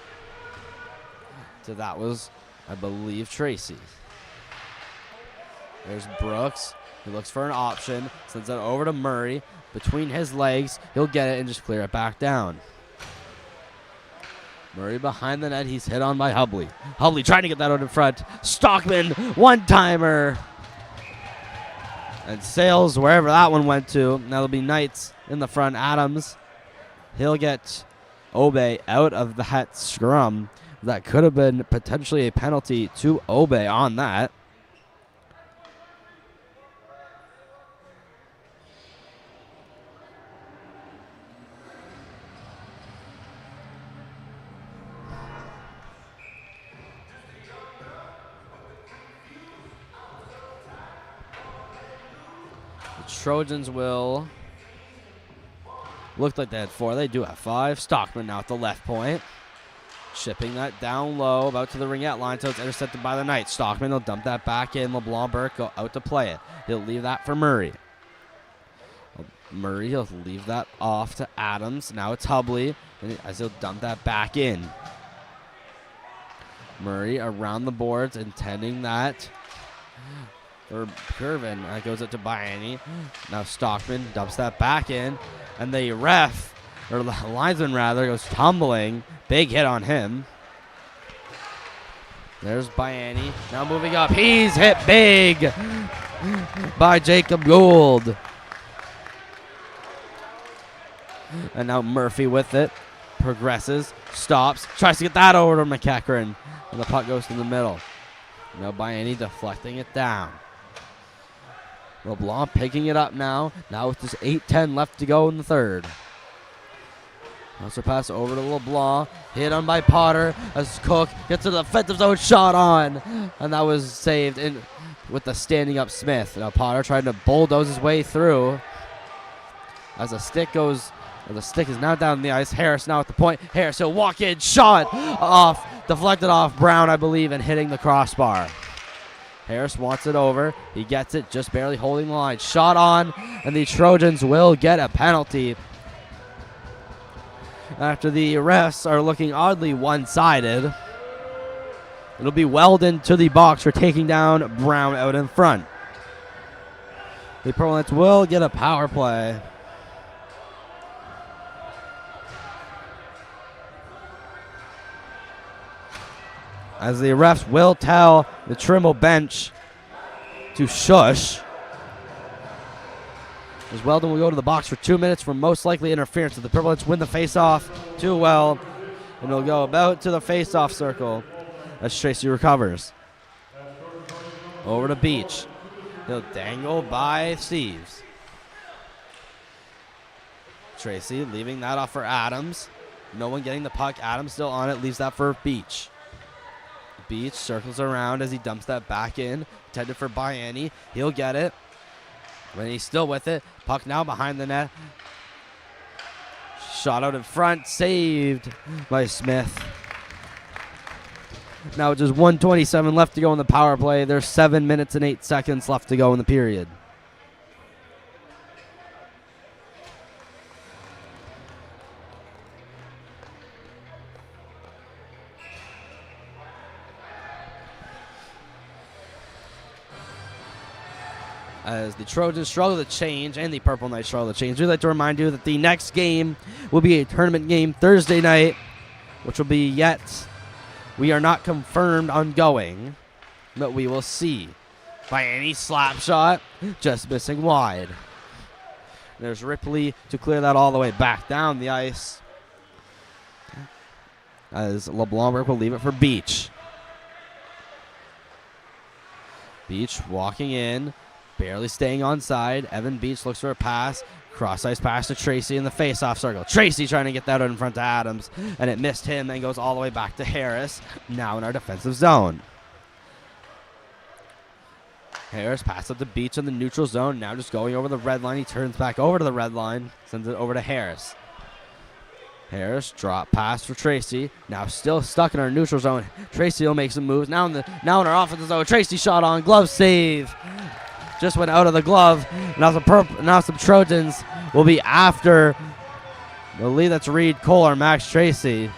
So that was, I believe, Tracy. There's Brooks. He looks for an option. Sends it over to Murray. Between his legs, he'll get it and just clear it back down. Murray behind the net. He's hit on by Hubley. Hubley trying to get that out in front. Stockman, one-timer. And sails wherever that one went to. That'll be Knights in the front. Adams, he'll get Obey out of that scrum. That could have been potentially a penalty to Obey on that. Trojans will look like they had 4. They do have 5. Stockman now at the left point. Shipping that down low, about to the ringette line, so it's intercepted by the Knights. Stockman will dump that back in. LeBlanc Burke go out to play it. He'll leave that for Murray. Murray, he'll leave that off to Adams. Now it's Hubley, as he'll dump that back in. Murray around the boards, intending that for Curvin. That goes up to Biani. Now Stockman dumps that back in. And the ref, or the linesman rather, goes tumbling. Big hit on him. There's Biani. Now moving up. He's hit big by Jacob Gould. And now Murphy with it. Progresses. Stops. Tries to get that over to McEachran. And the puck goes to the middle. Now Biani deflecting it down. LeBlanc picking it up now. Now with just 8:10 left to go in the third. Also pass over to LeBlanc. Hit on by Potter as Cook gets to the defensive zone, shot on. And that was saved in with the standing up Smith. Now Potter trying to bulldoze his way through. As the stick goes, the stick is now down the ice. Harris now at the point. Harris, he'll walk in, shot off, deflected off Brown, I believe, and hitting the crossbar. Harris wants it over. He gets it, just barely holding the line. Shot on, and the Trojans will get a penalty. After the refs are looking oddly one-sided, it'll be Weldon to the box for taking down Brown out in front. The Purple Knights will get a power play. As the refs will tell the Trimble bench to shush. As Weldon will go to the box for 2 minutes for most likely interference. If the Purple Knights win the face-off too well, and he'll go about to the face-off circle as Tracy recovers. Over to Beach. He'll dangle by Steves. Tracy leaving that off for Adams. No one getting the puck. Adams still on it. Leaves that for Beach. Beach circles around as he dumps that back in. Intended for Biani. He'll get it. But he's still with it. Puck now behind the net. Shot out in front. Saved by Smith. Now just 1:27 left to go in the power play. There's 7 minutes and 8 seconds left to go in the period. As the Trojans struggle to change and the Purple Knights struggle to change, we'd like to remind you that the next game will be a tournament game Thursday night, which will be we are not confirmed on going, but we will see. Biani slap shot, just missing wide. There's Ripley to clear that all the way back down the ice. As LeBlanc will leave it for Beach. Beach walking in. Barely staying onside. Evan Beach looks for a pass. Cross-ice pass to Tracy in the face-off circle. Tracy trying to get that out in front to Adams, and it missed him and goes all the way back to Harris, now in our defensive zone. Harris pass up the Beach in the neutral zone, now just going over the red line. He turns back over to the red line, sends it over to Harris. Harris drop pass for Tracy, now still stuck in our neutral zone. Tracy will make some moves, now in our offensive zone. Tracy shot on, glove save. just went out of the glove. Now some Trojans will be after. I believe that's Reed Cole or Max Tracy.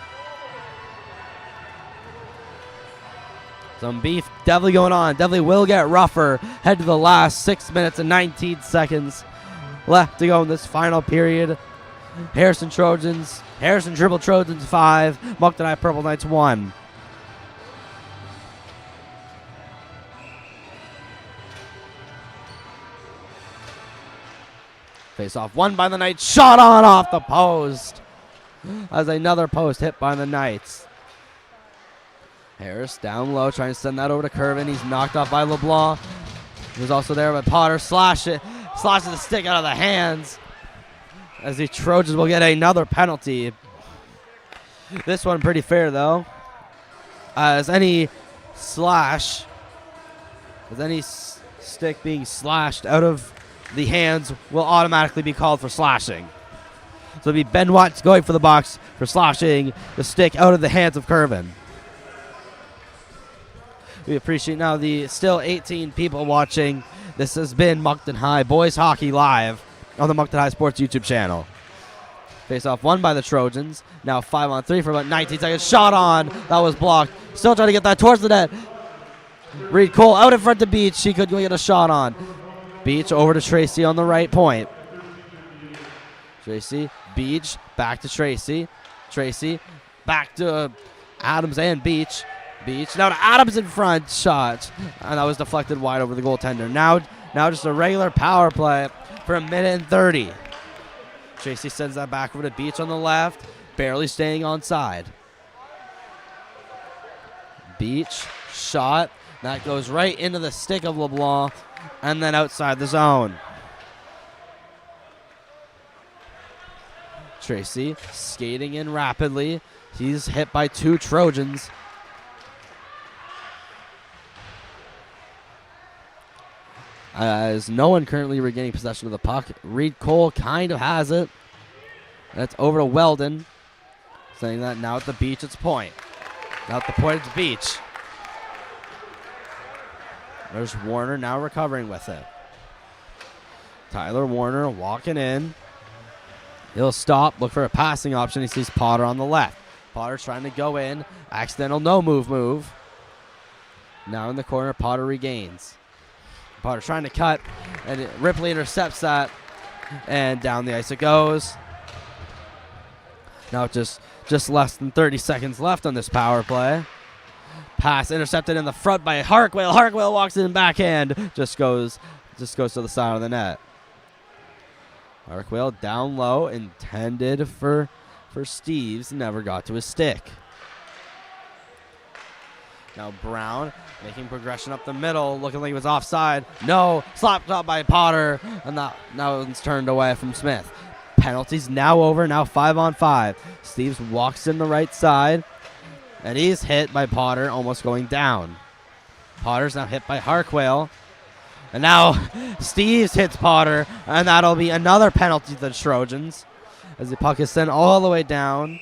Some beef definitely going on. Definitely will get rougher. Head to the last 6 minutes and 19 seconds left to go in this final period. Harrison Dribble Trojans 5, Moncton High Purple Knights 1. Face off won by the Knights. Shot on off the post. As another post hit by the Knights. Harris down low, trying to send that over to Curvin. He's knocked off by LeBlanc. He was also there, but Potter slashes the stick out of the hands. As the Trojans will get another penalty. This one pretty fair though. As any stick being slashed out of the hands will automatically be called for slashing. So it'll be Ben Watts going for the box for slashing the stick out of the hands of Curvin. We appreciate now the still 18 people watching. This has been Moncton High Boys Hockey Live on the Moncton High Sports YouTube channel. Face off won by the Trojans. Now 5-on-3 for about 19 seconds. Shot on. That was blocked. Still trying to get that towards the net. Reed Cole out in front to Beach. She could get a shot on. Beach over to Tracy on the right point. Tracy, Beach, back to Tracy. Tracy, back to Adams and Beach. Beach, now to Adams in front, shot. And that was deflected wide over the goaltender. Now just a regular power play for 1:30. Tracy sends that back over to Beach on the left, barely staying onside. Beach, shot. That goes right into the stick of LeBlanc and then outside the zone. Tracy skating in rapidly. He's hit by 2 Trojans. As no one currently regaining possession of the puck. Reed Cole kind of has it. That's over to Weldon. Saying that now at the Beach, it's point. Now at the point, it's Beach. There's Warner now recovering with it. Tyler Warner walking in. He'll stop, look for a passing option. He sees Potter on the left. Potter's trying to go in. Accidental no move. Now in the corner, Potter regains. Potter trying to cut, and Ripley intercepts that, and down the ice it goes. Now just less than 30 seconds left on this power play. Pass intercepted in the front by Harkwell. Harkwell walks in backhand, just goes to the side of the net. Harkwell down low, intended for Steves, never got to his stick. Now Brown making progression up the middle, looking like he was offside. No, slapped up by Potter, and now it's turned away from Smith. Penalties now over, now 5-on-5. Steves walks in the right side, and he's hit by Potter, almost going down. Potter's now hit by Harkwell, and now Steves hits Potter, and that'll be another penalty to the Trojans, as the puck is sent all the way down,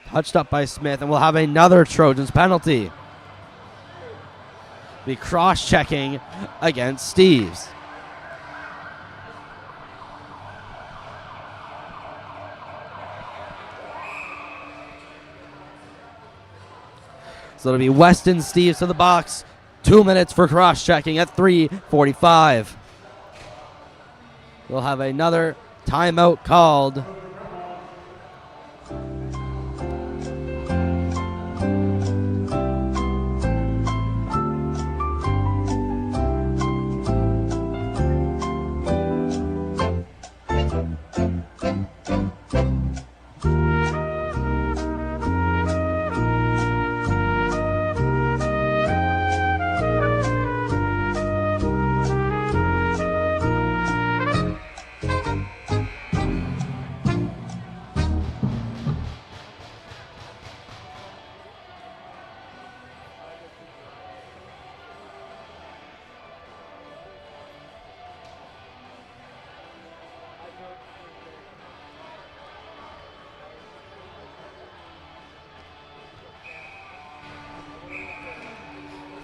touched up by Smith, and we'll have another Trojans penalty. Be cross-checking against Steves. So it'll be Weston Steves to the box. 2 minutes for cross-checking at 3:45. We'll have another timeout called.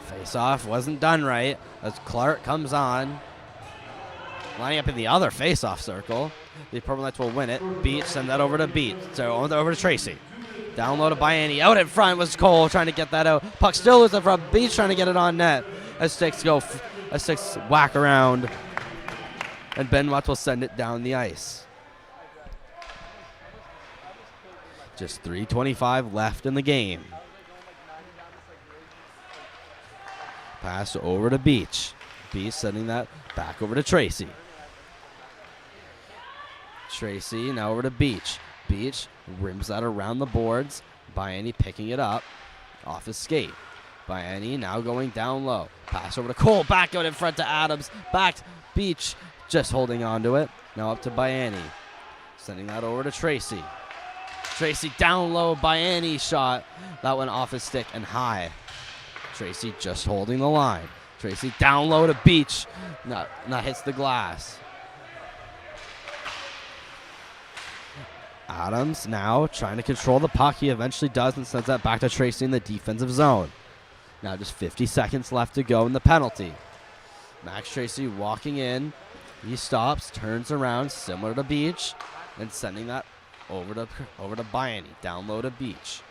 Face-off wasn't done right as Clark comes on Lining up in the other face-off circle. The Purple Knights will win it. Beach, send that over to Beach. So over to Tracy. Down low to Biani. Out in front was Cole trying to get that out. Puck still loose in front. Beach trying to get it on net. As sticks whack around. And Ben Watts will send it down the ice. Just 3:25 left in the game. Pass over to Beach. Beach sending that back over to Tracy. Tracy now over to Beach. Beach rims that around the boards. Biani picking it up off his skate. Biani now going down low. Pass over to Cole. Back out in front to Adams. Back to Beach. Just holding on to it. Now up to Biani. Sending that over to Tracy. Tracy down low. Biani shot. That went off his stick and high. Tracy just holding the line. Tracy down low to Beach. Not hits the glass. Adams now trying to control the puck. He eventually does and sends that back to Tracy in the defensive zone. Now just 50 seconds left to go in the penalty. Max Tracy walking in. He stops, turns around, similar to Beach, and sending that over to Biani. Down low to Beach.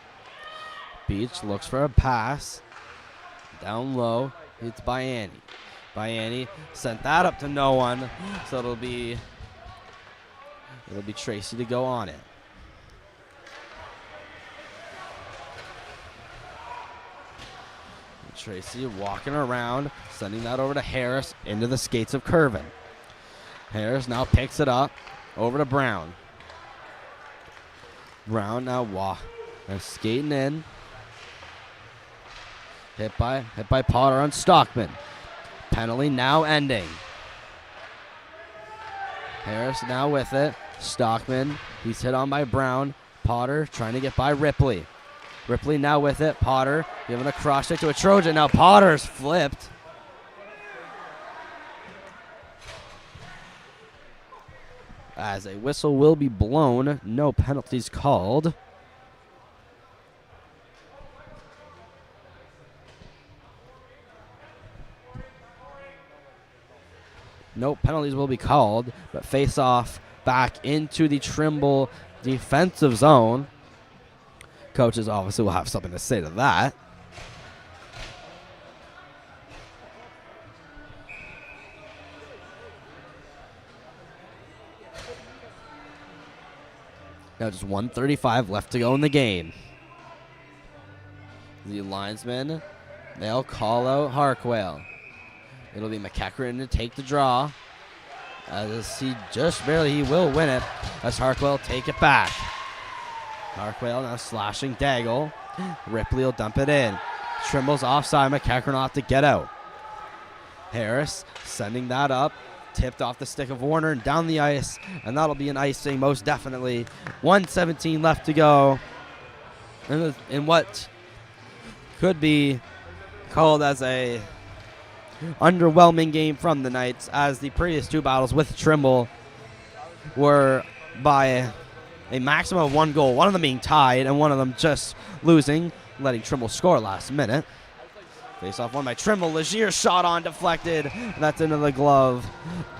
Beach looks for a pass. Down low, it's Biani. Biani sent that up to no one, so it'll be Tracy to go on it. Tracy walking around, sending that over to Harris into the skates of Curvin. Harris now picks it up over to Brown. Brown now skating in. Hit by Potter on Stockman. Penalty now ending. Harris now with it. Stockman, he's hit on by Brown. Potter trying to get by Ripley. Ripley now with it. Potter giving a cross check to a Trojan. Now Potter's flipped. As a whistle will be blown. No penalties called. No penalties will be called, but face off back into the Trimble defensive zone. Coaches obviously will have something to say to that. Now just 1:35 left to go in the game. The linesmen, they'll call out Harquail. It'll be McEachran to take the draw. As he he will win it. As Harquail take it back. Harquail now slashing Daigle. Ripley will dump it in. Trimble's offside. McEachran will have to get out. Harris sending that up. Tipped off the stick of Warner and down the ice. And that'll be an icing most definitely. 1:17 left to go. In what could be called as a underwhelming game from the Knights, as the previous two battles with Trimble were by a maximum of one goal, one of them being tied and one of them just losing, letting Trimble score last minute. Face off one by Trimble. Legier shot on deflected. That's into the glove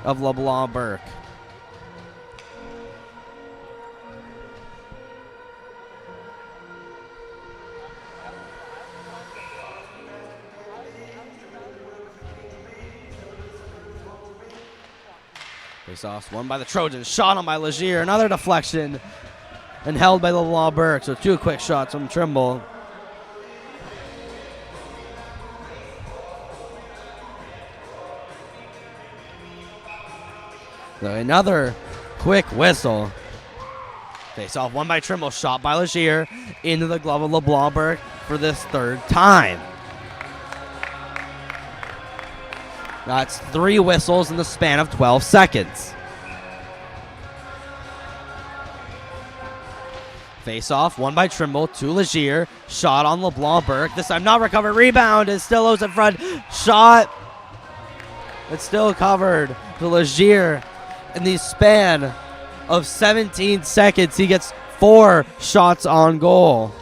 of LeBlanc Burke. Face-offs won by the Trojans. Shot on by Legier. Another deflection. And held by LeBlanc Burke. So two quick shots from Trimble. So another quick whistle. Face-off won by Trimble. Shot by Legier. Into the glove of LeBlanc Burke for this third time. That's 3 whistles in the span of 12 seconds. Face-off, won by Trimble to Legier. Shot on LeBlanc Burke. This time not recovered. Rebound is still O's in front. Shot. It's still covered to Legier. In the span of 17 seconds, he gets 4 shots on goal.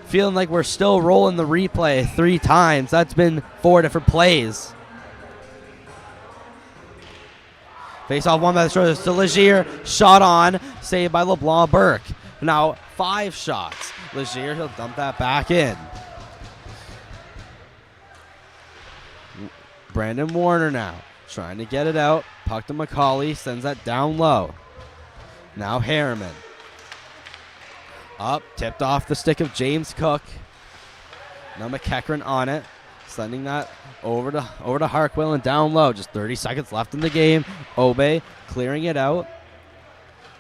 Feeling like we're still rolling the replay 3 times. That's been 4 different plays. Face off one by the Trojans to Legier. Shot on. Saved by LeBlanc Burke. Now 5 shots. Legier, he'll dump that back in. Brandon Warner now trying to get it out. Puck to McCauley. Sends that down low. Now Harriman. Up. Tipped off the stick of James Cook. Now McEachran on it. Sending that over to Harkwell and down low. Just 30 seconds left in the game. Obe clearing it out.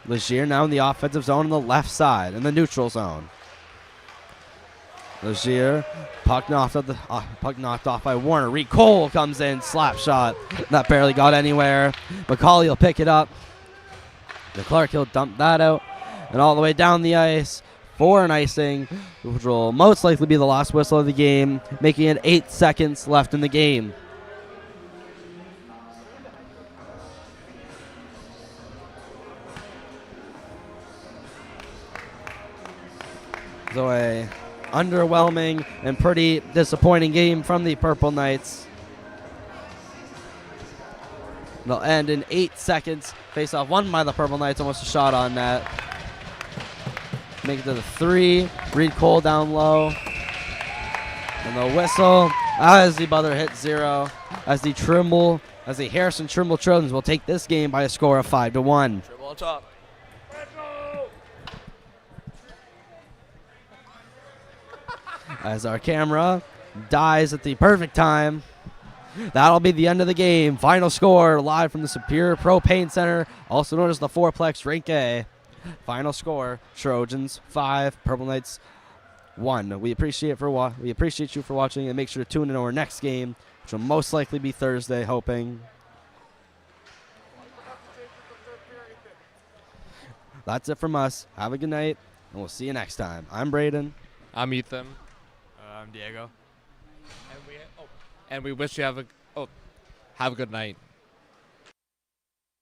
Legier now in the offensive zone on the left side, in the neutral zone. Legier, puck knocked off by Warner. Reed Cole comes in, slap shot. That barely got anywhere. McCauley will pick it up. Clark, he'll dump that out. And all the way down the ice for an icing, which will most likely be the last whistle of the game, making it 8 seconds left in the game. So a underwhelming and pretty disappointing game from the Purple Knights. It'll end in 8 seconds. Face off won by the Purple Knights, almost a shot on net. Make it to the 3. Reed Cole down low. And the whistle as the buzzer hits 0. As the Harrison Trimble Trojans will take this game by a score of 5-1. Trimble on top. As our camera dies at the perfect time. That'll be the end of the game. Final score live from the Superior Propane Center, also known as the Fourplex Rink A. Final score: Trojans 5, Purple Knights 1. We appreciate you for watching, and make sure to tune in to our next game, which will most likely be Thursday. Hoping. That's it from us. Have a good night, and we'll see you next time. I'm Braden. I'm Ethan. I'm Diego. And we wish you have a good night.